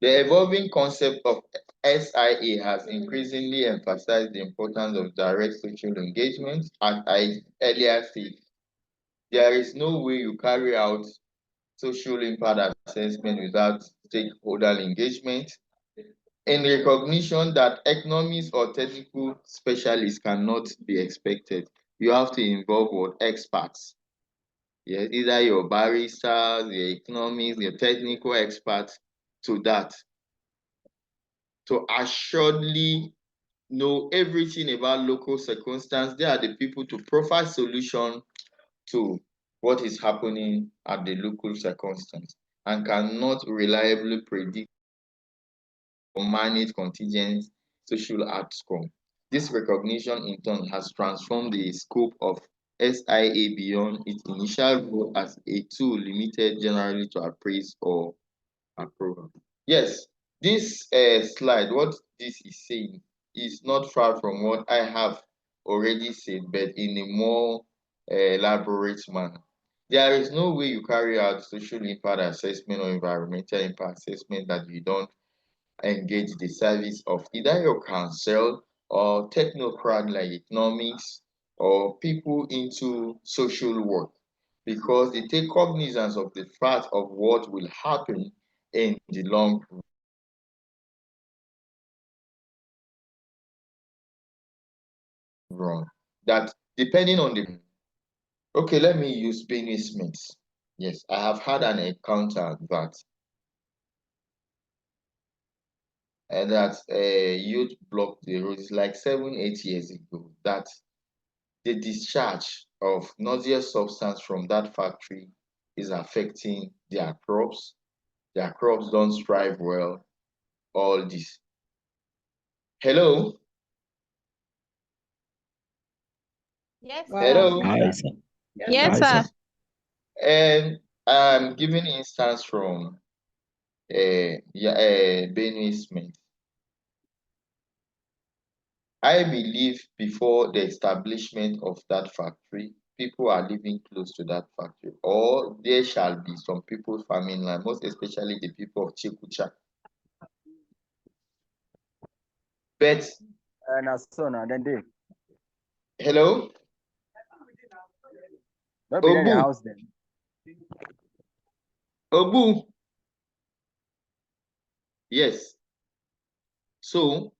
The evolving concept of SIA has increasingly emphasized the importance of direct social engagement. As I earlier said, there is no way you carry out social impact assessment without stakeholder engagement, in recognition that economists or technical specialists cannot be expected. You have to involve what? Experts. Yes, either your baristas, your economists, your technical experts to that, to assuredly know everything about local circumstance. They are the people to provide solution to what is happening at the local circumstance and cannot reliably predict or manage contingent social outcome. This recognition in turn has transformed the scope of SIA beyond its initial role as a tool limited generally to appraise or approval. Yes, this slide, what this is saying is not far from what I have already said, but in a more elaborate manner. There is no way you carry out social impact assessment or environmental impact assessment that you don't engage the service of either your council or technocrat like economics or people into social work, because they take cognizance of the fact of what will happen in the long run. That depending on the okay, let me use Benue Smith. Yes, I have had an encounter that youth blocked the road. It's like 7, 8 years ago. That the discharge of noxious substance from that factory is affecting their crops. Their crops don't thrive well. All this. Hello. Yes, Hello. sir. Yes, sir. And I'm giving instance from Benue Smith. I believe before the establishment of that factory, people are living close to that factory, or there shall be some people farming land, most especially the people of Chikucha. But hello, Obu, Obu, Yes. So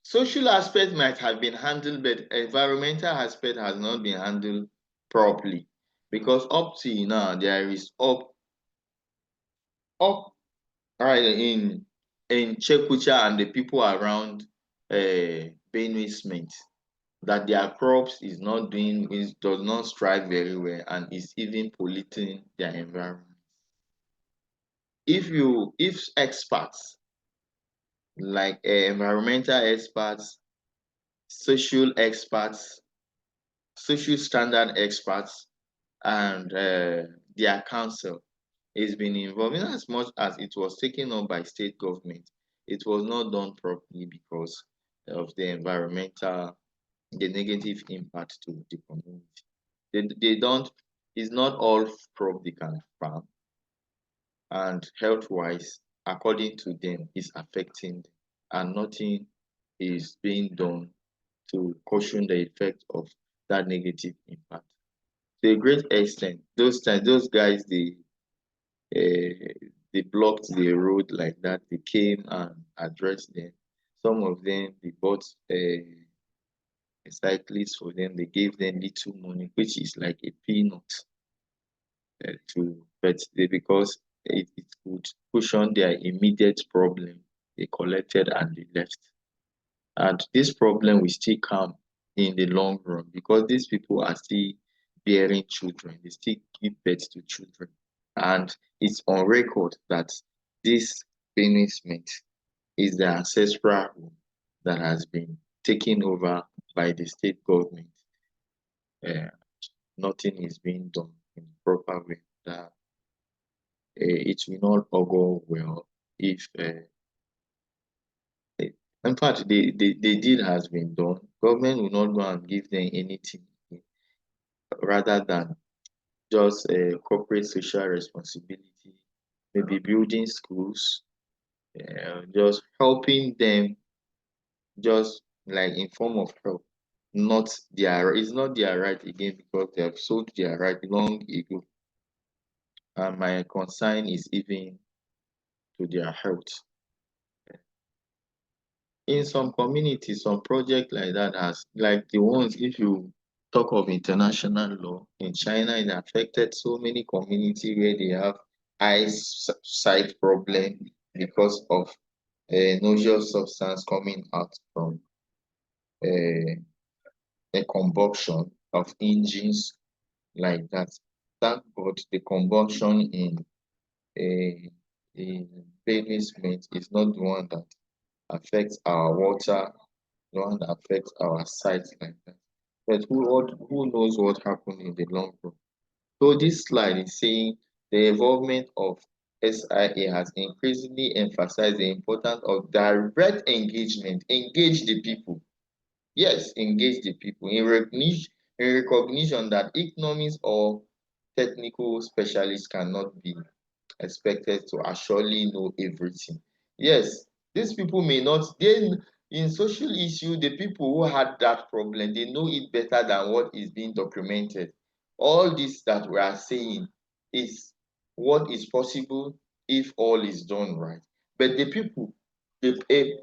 social aspect might have been handled, but environmental aspect has not been handled properly. Because up to now, there is up right in Chekucha and the people around Benue Smith that their crops does not strive very well and is even polluting their environment. If experts like environmental experts, social experts, social standard experts, and their council is being involved in as much as it was taken up by state government, it was not done properly because of the negative impact to the community. They don't, it's not all crop they can farm, and health-wise, according to them, is affecting them, and nothing is being done to caution the effect of that negative impact. To a great extent, those guys they blocked the road like that. They came and addressed them. Some of them they bought a cyclist for them. They gave them little money, which is like a peanut but because it could cushion their immediate problem, they collected and they left. And this problem will still come in the long run because these people are still bearing children. They still give birth to children. And it's on record that this punishment is the ancestral home that has been taken over by the state government. Nothing is being done in the proper way. That it will not augur well if in fact the deed has been done. Government will not go and give them anything rather than just corporate social responsibility, maybe building schools, just helping them, just like in form of help. Not their, it's not their right again because they have sold their right long ago. And my concern is even to their health. In some communities, some project like that has, like the ones, if you talk of international law, in China, it affected so many communities where they have eyesight problem because of a noxious substance coming out from a combustion of engines like that. Thank God the combustion a in pavement is not the one that affects our water, the one that affects our sight like that. But who knows what happened in the long run? So this slide is saying the involvement of SIA has increasingly emphasized the importance of direct engagement. Engage the people. Yes, engage the people in recognition that economics or technical specialists cannot be expected to actually know everything. Yes, these people may not, they in social issue, the people who had that problem, they know it better than what is being documented. All this that we are saying is what is possible if all is done right. But the people, a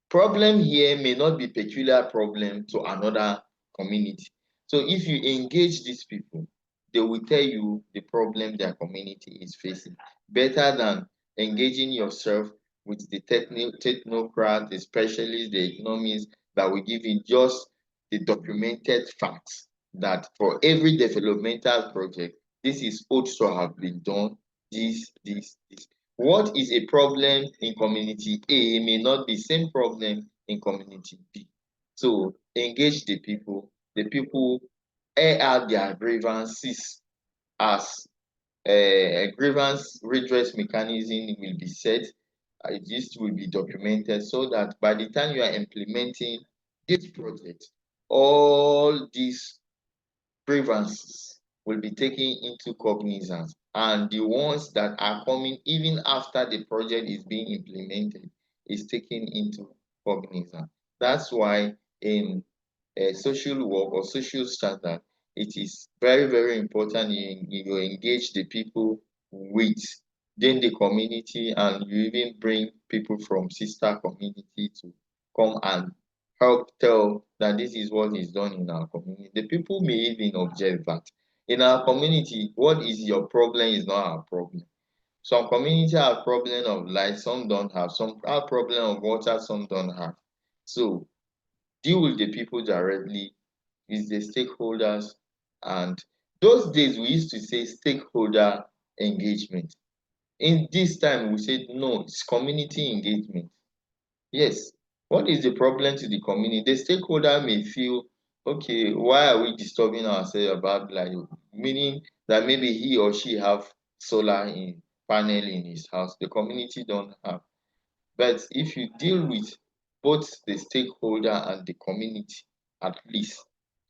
problem here may not be peculiar problem to another community. So if you engage these people, they will tell you the problem their community is facing better than engaging yourself with the technocrat, the specialist, the economists that will give you just the documented facts that for every developmental project, this is ought to have been done, this. What is a problem in community A may not be same problem in community B. So engage the people air out their grievances as a grievance redress mechanism will be set. This will be documented so that by the time you are implementing this project, all these grievances will be taken into cognizance, and the ones that are coming even after the project is being implemented is taken into cognizance. That's why in social work or social standard, it is very, very important you engage the people with then the community, and you even bring people from sister community to come and help tell that this is what is done in our community. The people may even object that in our community, what is your problem is not our problem. Some community have problem of light, some don't have. Some have problem of water, some don't have. So deal with the people directly, with the stakeholders. And those days we used to say stakeholder engagement. In this time, we said no, it's community engagement. Yes. What is the problem to the community? The stakeholder may feel, okay, why are we disturbing ourselves about like, meaning that maybe he or she have solar in panel in his house, the community don't have. But if you deal with both the stakeholder and the community, at least,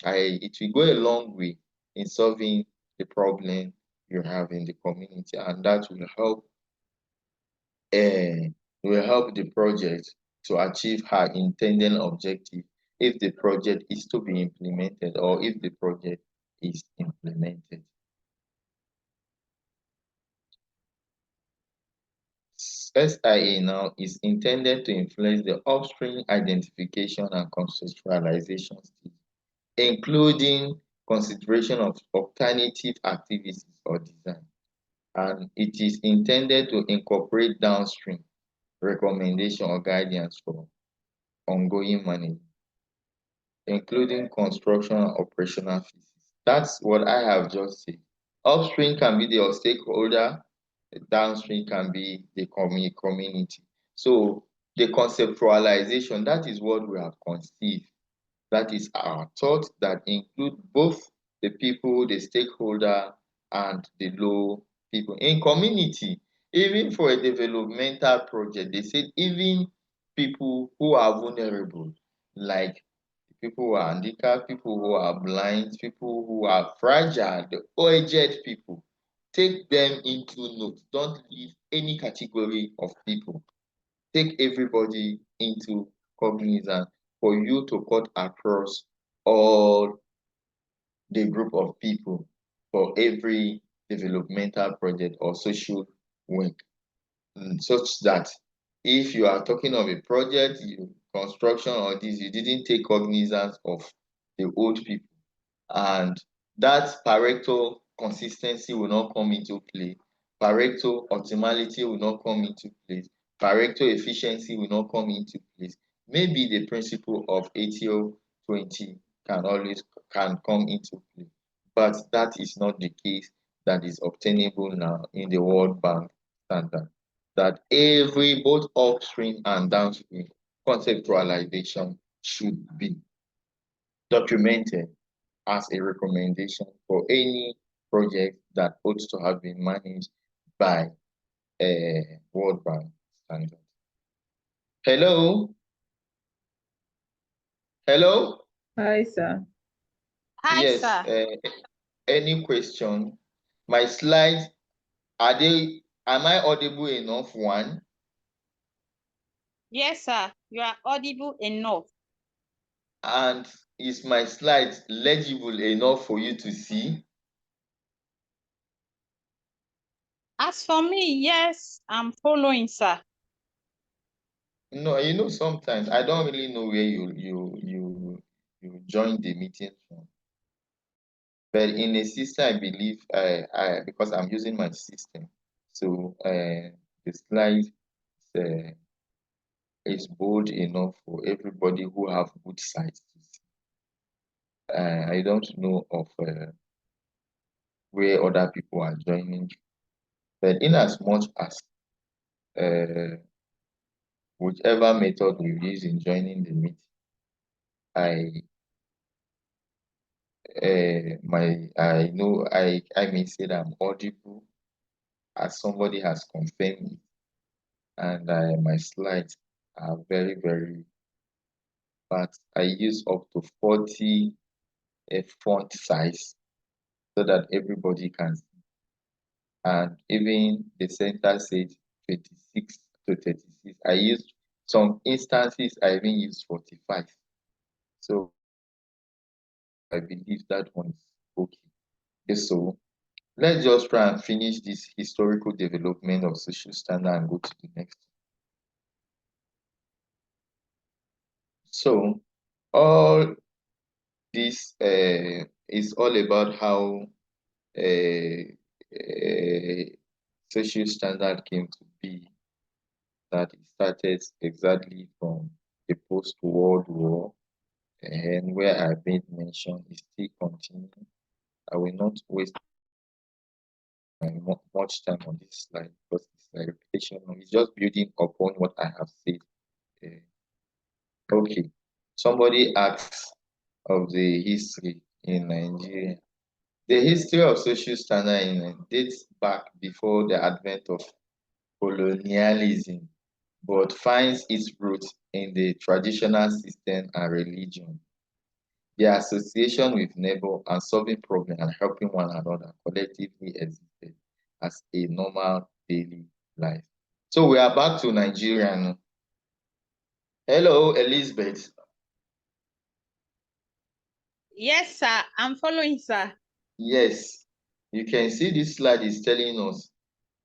it will go a long way in solving the problem you have in the community, and that will help the project to achieve her intended objective if the project is to be implemented or if the project is implemented. SIA now is intended to influence the upstream identification and conceptualization stage, including consideration of alternative activities or design. And it is intended to incorporate downstream recommendation or guidance for ongoing management, including construction and operational phases. That's what I have just said. Upstream can be the stakeholder, downstream can be the community. So the conceptualization, that is what we have conceived. That is our thought that include both the people, the stakeholder, and the low people. In community, even for a developmental project, they said even people who are vulnerable, like people who are handicapped, people who are blind, people who are fragile, the aged people, take them into note. Don't leave any category of people. Take everybody into cognizance for you to cut across all the group of people for every developmental project or social work, such that if you are talking of a project, construction or this, you didn't take cognizance of the old people, and that Pareto consistency will not come into play. Pareto optimality will not come into place. Pareto efficiency will not come into place. Maybe the principle of 80-20 can come into play, but that is not the case that is obtainable now in the World Bank standard. That every both upstream and downstream conceptualization should be documented as a recommendation for any project that ought to have been managed by a World Bank standard. Hello? Hello? Hi, sir. Hi, Yes, sir. any question? My slides, am I audible enough, one? Yes, sir. You are audible enough. And is my slides legible enough for you to see? As for me, yes, I'm following, sir. No, sometimes I don't really know where you join the meeting from. But in a system, I believe because I'm using my system, so the slide uh, is bold enough for everybody who have good sight to see. I don't know of where other people are joining, but in as much as whichever method you use in joining the meeting, I I know I may say that I'm audible as somebody has confirmed it, and my slides are very, very, but I use up to 40 font size so that everybody can see. And even the center said 26 to 36. I use some instances, I even use 45. So I believe that one is okay. So Let's just try and finish this historical development of social standard and go to the next. So, all this is all about how social standard came to be. That it started exactly from the post-World War, and where I made mention is still continuing. I will not waste much time on this slide because it's a repetition. It's just building upon what I have said. Okay. Somebody asks of the history in Nigeria. The history of social standard in Nigeria dates back before the advent of colonialism, but finds its roots in the traditional system and religion. The association with neighbor and solving problems and helping one another collectively existed as a normal daily life. So we are back to Nigeria now. Hello, Elizabeth. Yes, sir. I'm following, sir. Yes, you can see this slide is telling us.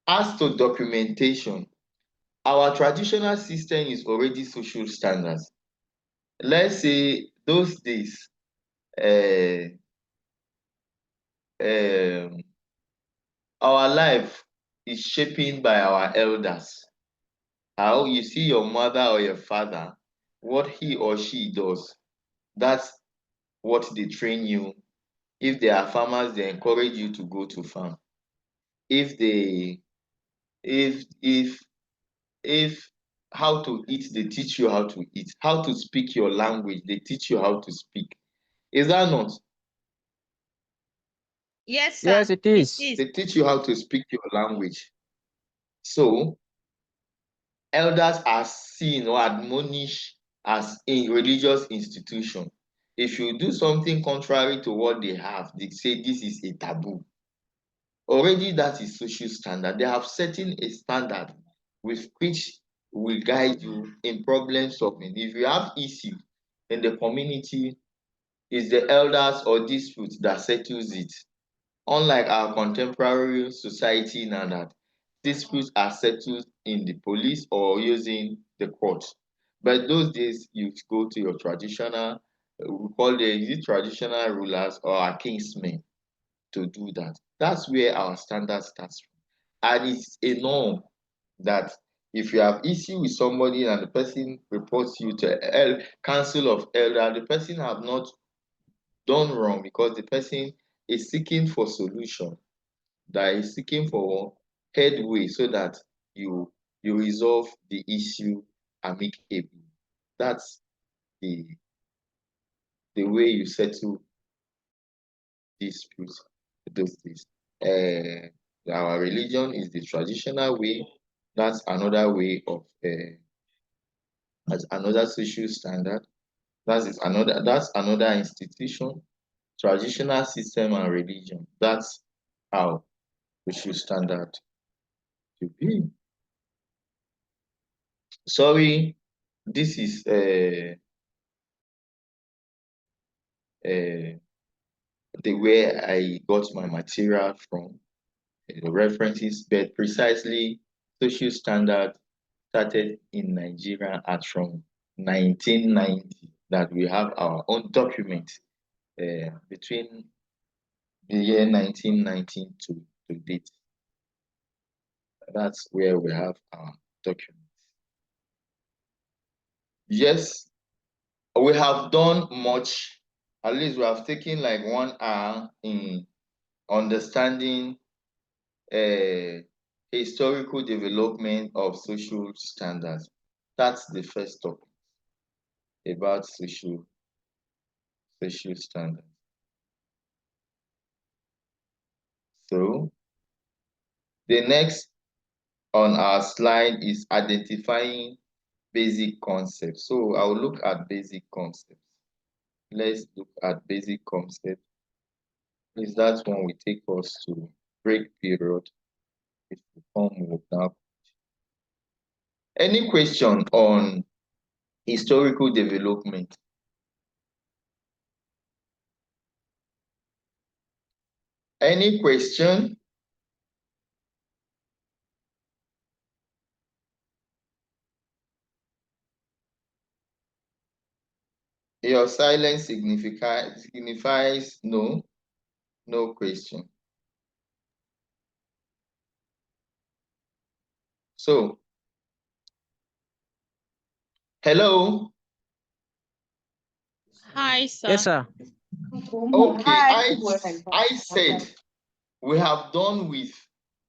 As to documentation, our traditional system is already social standards. Let's say those days, our life is shaped by our elders. How you see your mother or your father, what he or she does, that's what they train you. If they are farmers, they encourage you to go to farm. If they if how to eat, they teach you how to eat. How to speak your language, they teach you how to speak. Is that not? Yes, sir. Yes, it is. They teach you how to speak your language. So elders are seen or admonished as a religious institution. If you do something contrary to what they have, they say this is a taboo. Already that is social standard. They have setting a standard with which will guide you in problem solving. If you have issue in the community, it's the elders or disputes that settles it. Unlike our contemporary society now that disputes are settled in the police or using the courts. But those days you go to your traditional, we call the traditional rulers or our kingsmen to do that. That's where our standard starts from. And it's a norm that if you have issue with somebody and the person reports you to council of elder, the person have not done wrong because the person is seeking for solution, that is seeking for headway so that you resolve the issue amicably. That's the way you settle disputes those days. Our religion is the traditional way. That's another way of that's another social standard. That's another institution. Traditional system and religion. That's how social standard to be. Sorry, this is the way I got my material from, the references, but precisely social standard started in Nigeria at from 1990 that we have our own document between the year 1990 to date. That's where we have our documents. Yes, we have done much. At least we have taken like 1 hour in understanding historical development of social standards. That's the first topic about social standards. So the next on our slide is identifying basic concepts. So I'll look at basic concepts. Let's look at basic concepts. Is that one will take us to break period. If we come with now. Any question on historical development? Any question? Your silence signifies no question. So, hello. Hi, sir. Yes, sir. Okay, I said we have done with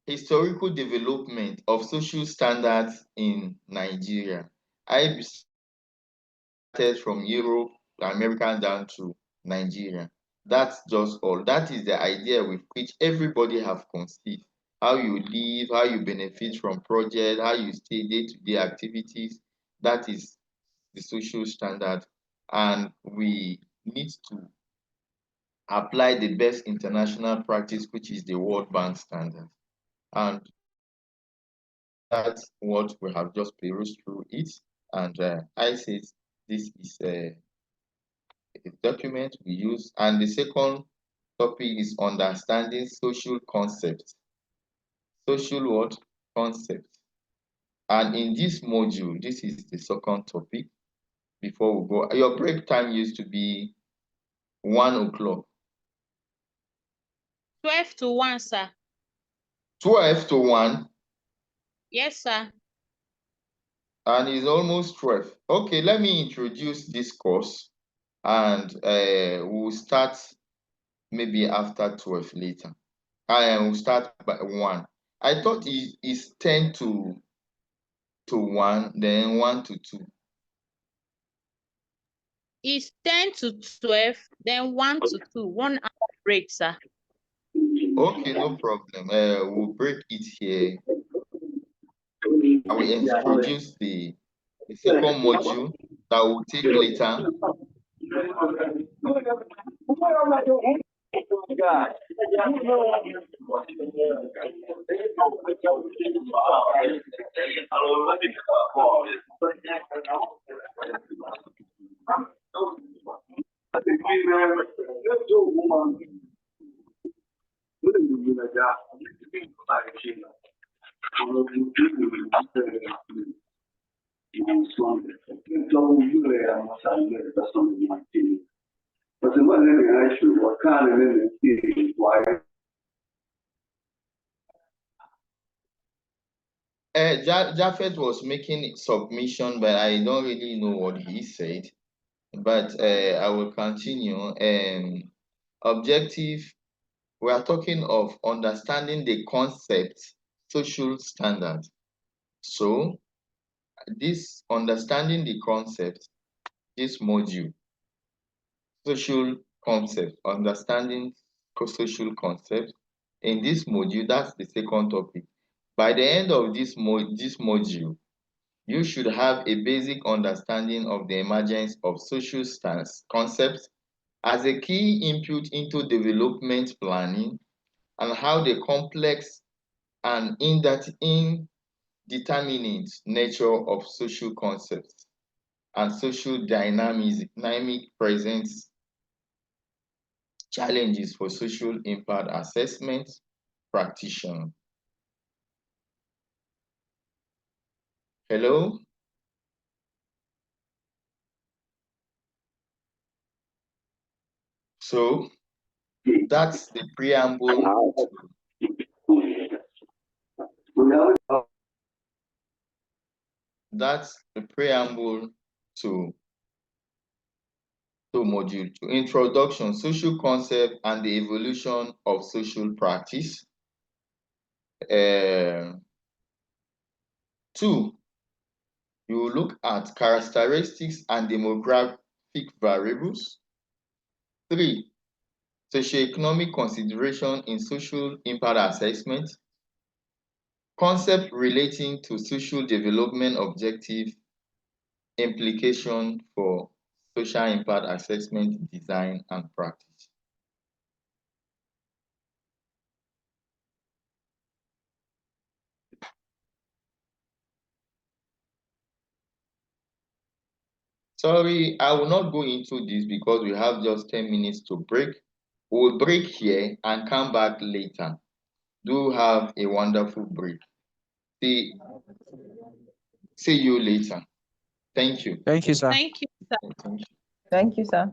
historical development of social standards in Nigeria. I started from Europe, America down to Nigeria. That's just all. That is the idea with which everybody have conceived. How you live, how you benefit from projects, how you stay day-to-day activities. That is the social standard. And we need to apply the best international practice, which is the World Bank standard. And that's what we have just perused through it. And I said this is a document we use. And the second topic is understanding social concepts. Social what? Concepts. And in this module, this is the second topic. Before we go, your break time used to be 1 o'clock. 12 to 1, sir. 12 to 1. Yes, sir. And it's almost 12. Okay, let me introduce this course and we'll start maybe after 12 later. I will start by 1. I thought it's 10 to 1, then 1 to 2. It's 10 to 12, then 1 to 2. 1 hour break, sir. Okay, no problem. We'll break it here. I will introduce the second module that will take later. Japheth was making submission, but I don't really know what he said. But I will continue. Objective, we are talking of understanding the concept social standard. So this understanding the concept, this module, social concept, understanding social concept. In this module, that's the second topic. By the end of this module, you should have a basic understanding of the emergence of social concepts as a key input into development planning and how the complex and indeterminate nature of social concepts and social dynamic presents challenges for social impact assessment practitioner. Hello? So that's the preamble. That's the preamble to module 2, introduction, social concept and the evolution of social practice. 2, you will look at characteristics and demographic variables. 3, socioeconomic consideration in social impact assessment. Concept relating to social development objective, implication for social impact assessment design and practice. Sorry, I will not go into this because we have just 10 minutes to break. We'll break here and come back later. Do have a wonderful break. See you later. Thank you. Thank you, sir. Thank you, sir. Thank you. Thank you, sir.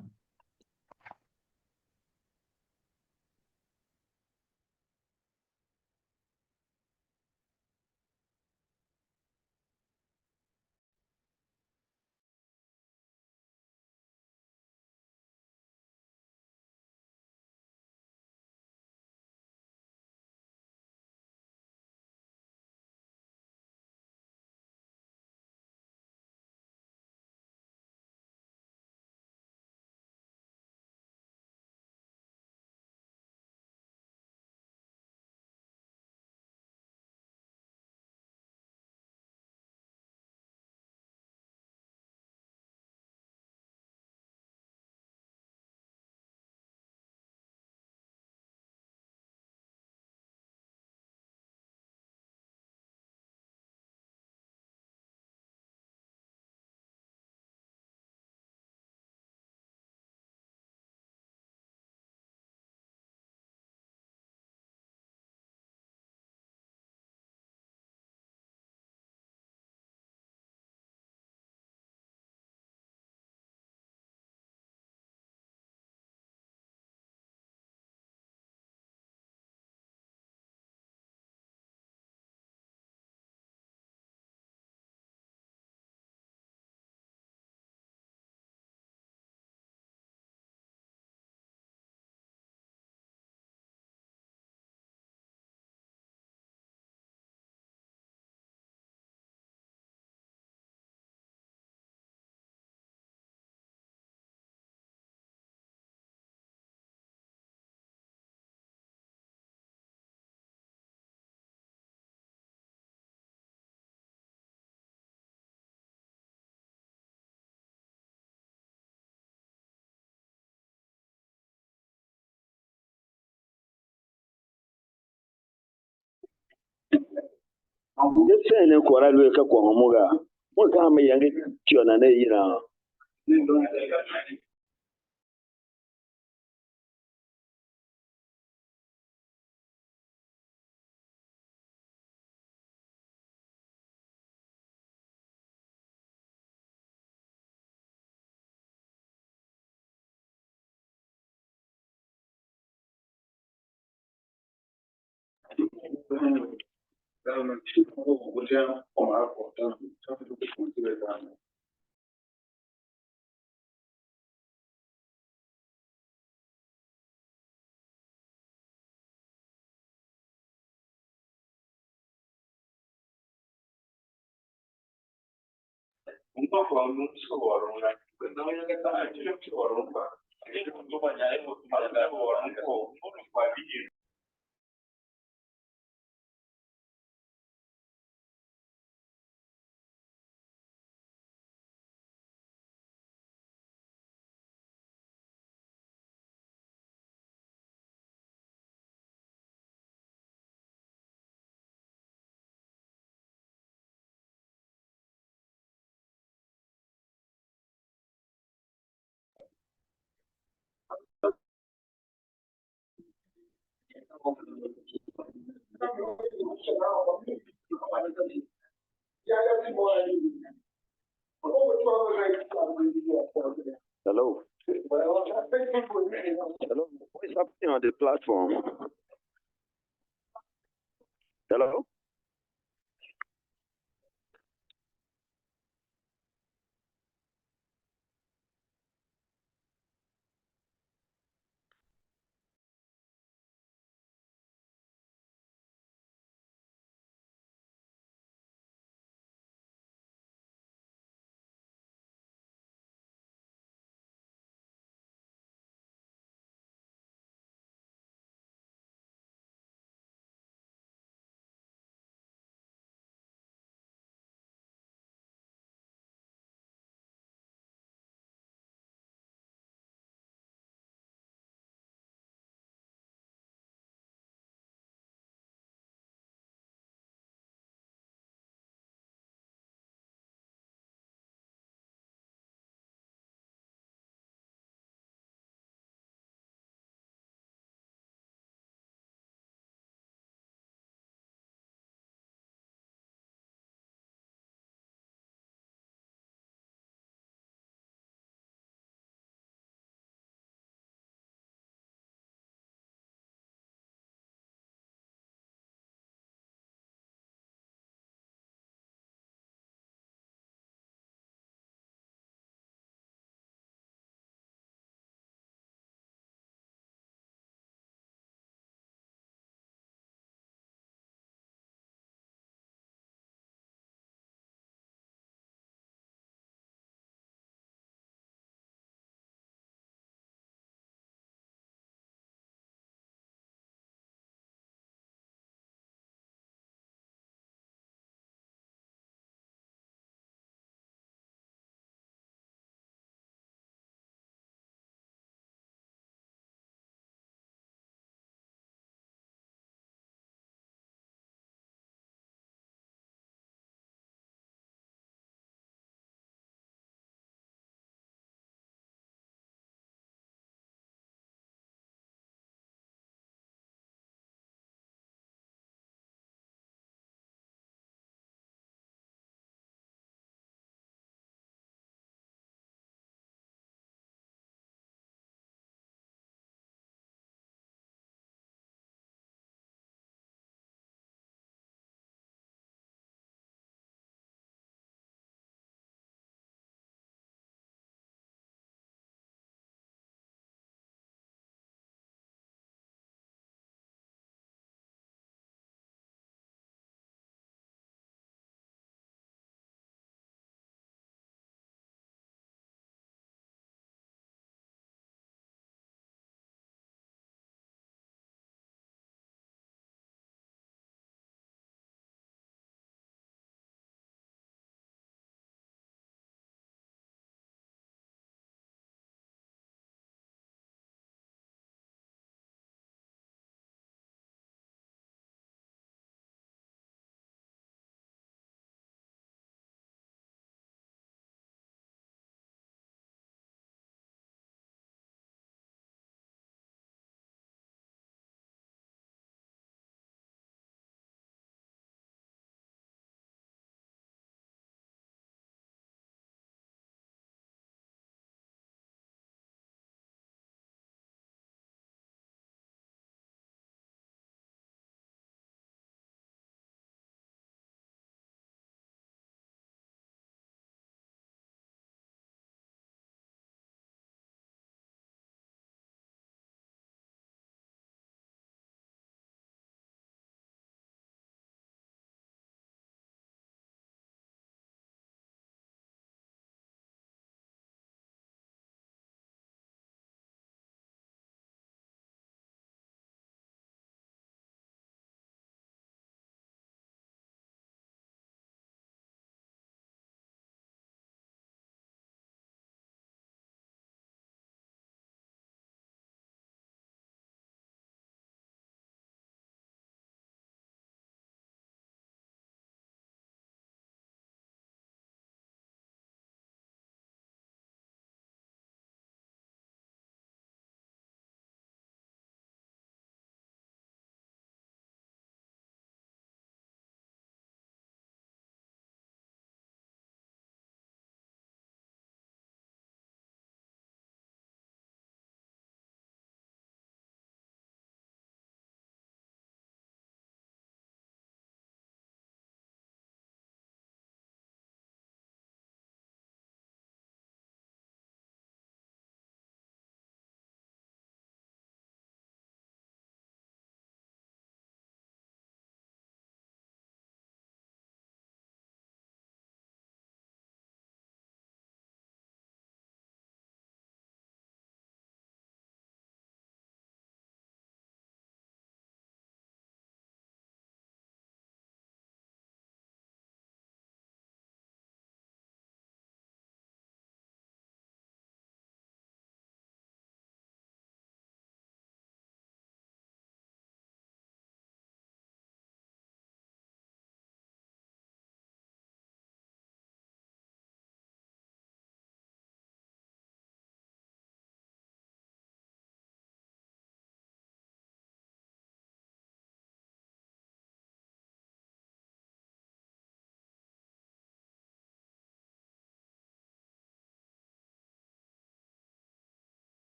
Just saying, a quarrel with a Kwamoga. What can I young John and a Hello. Hello. What is happening on the platform? Hello.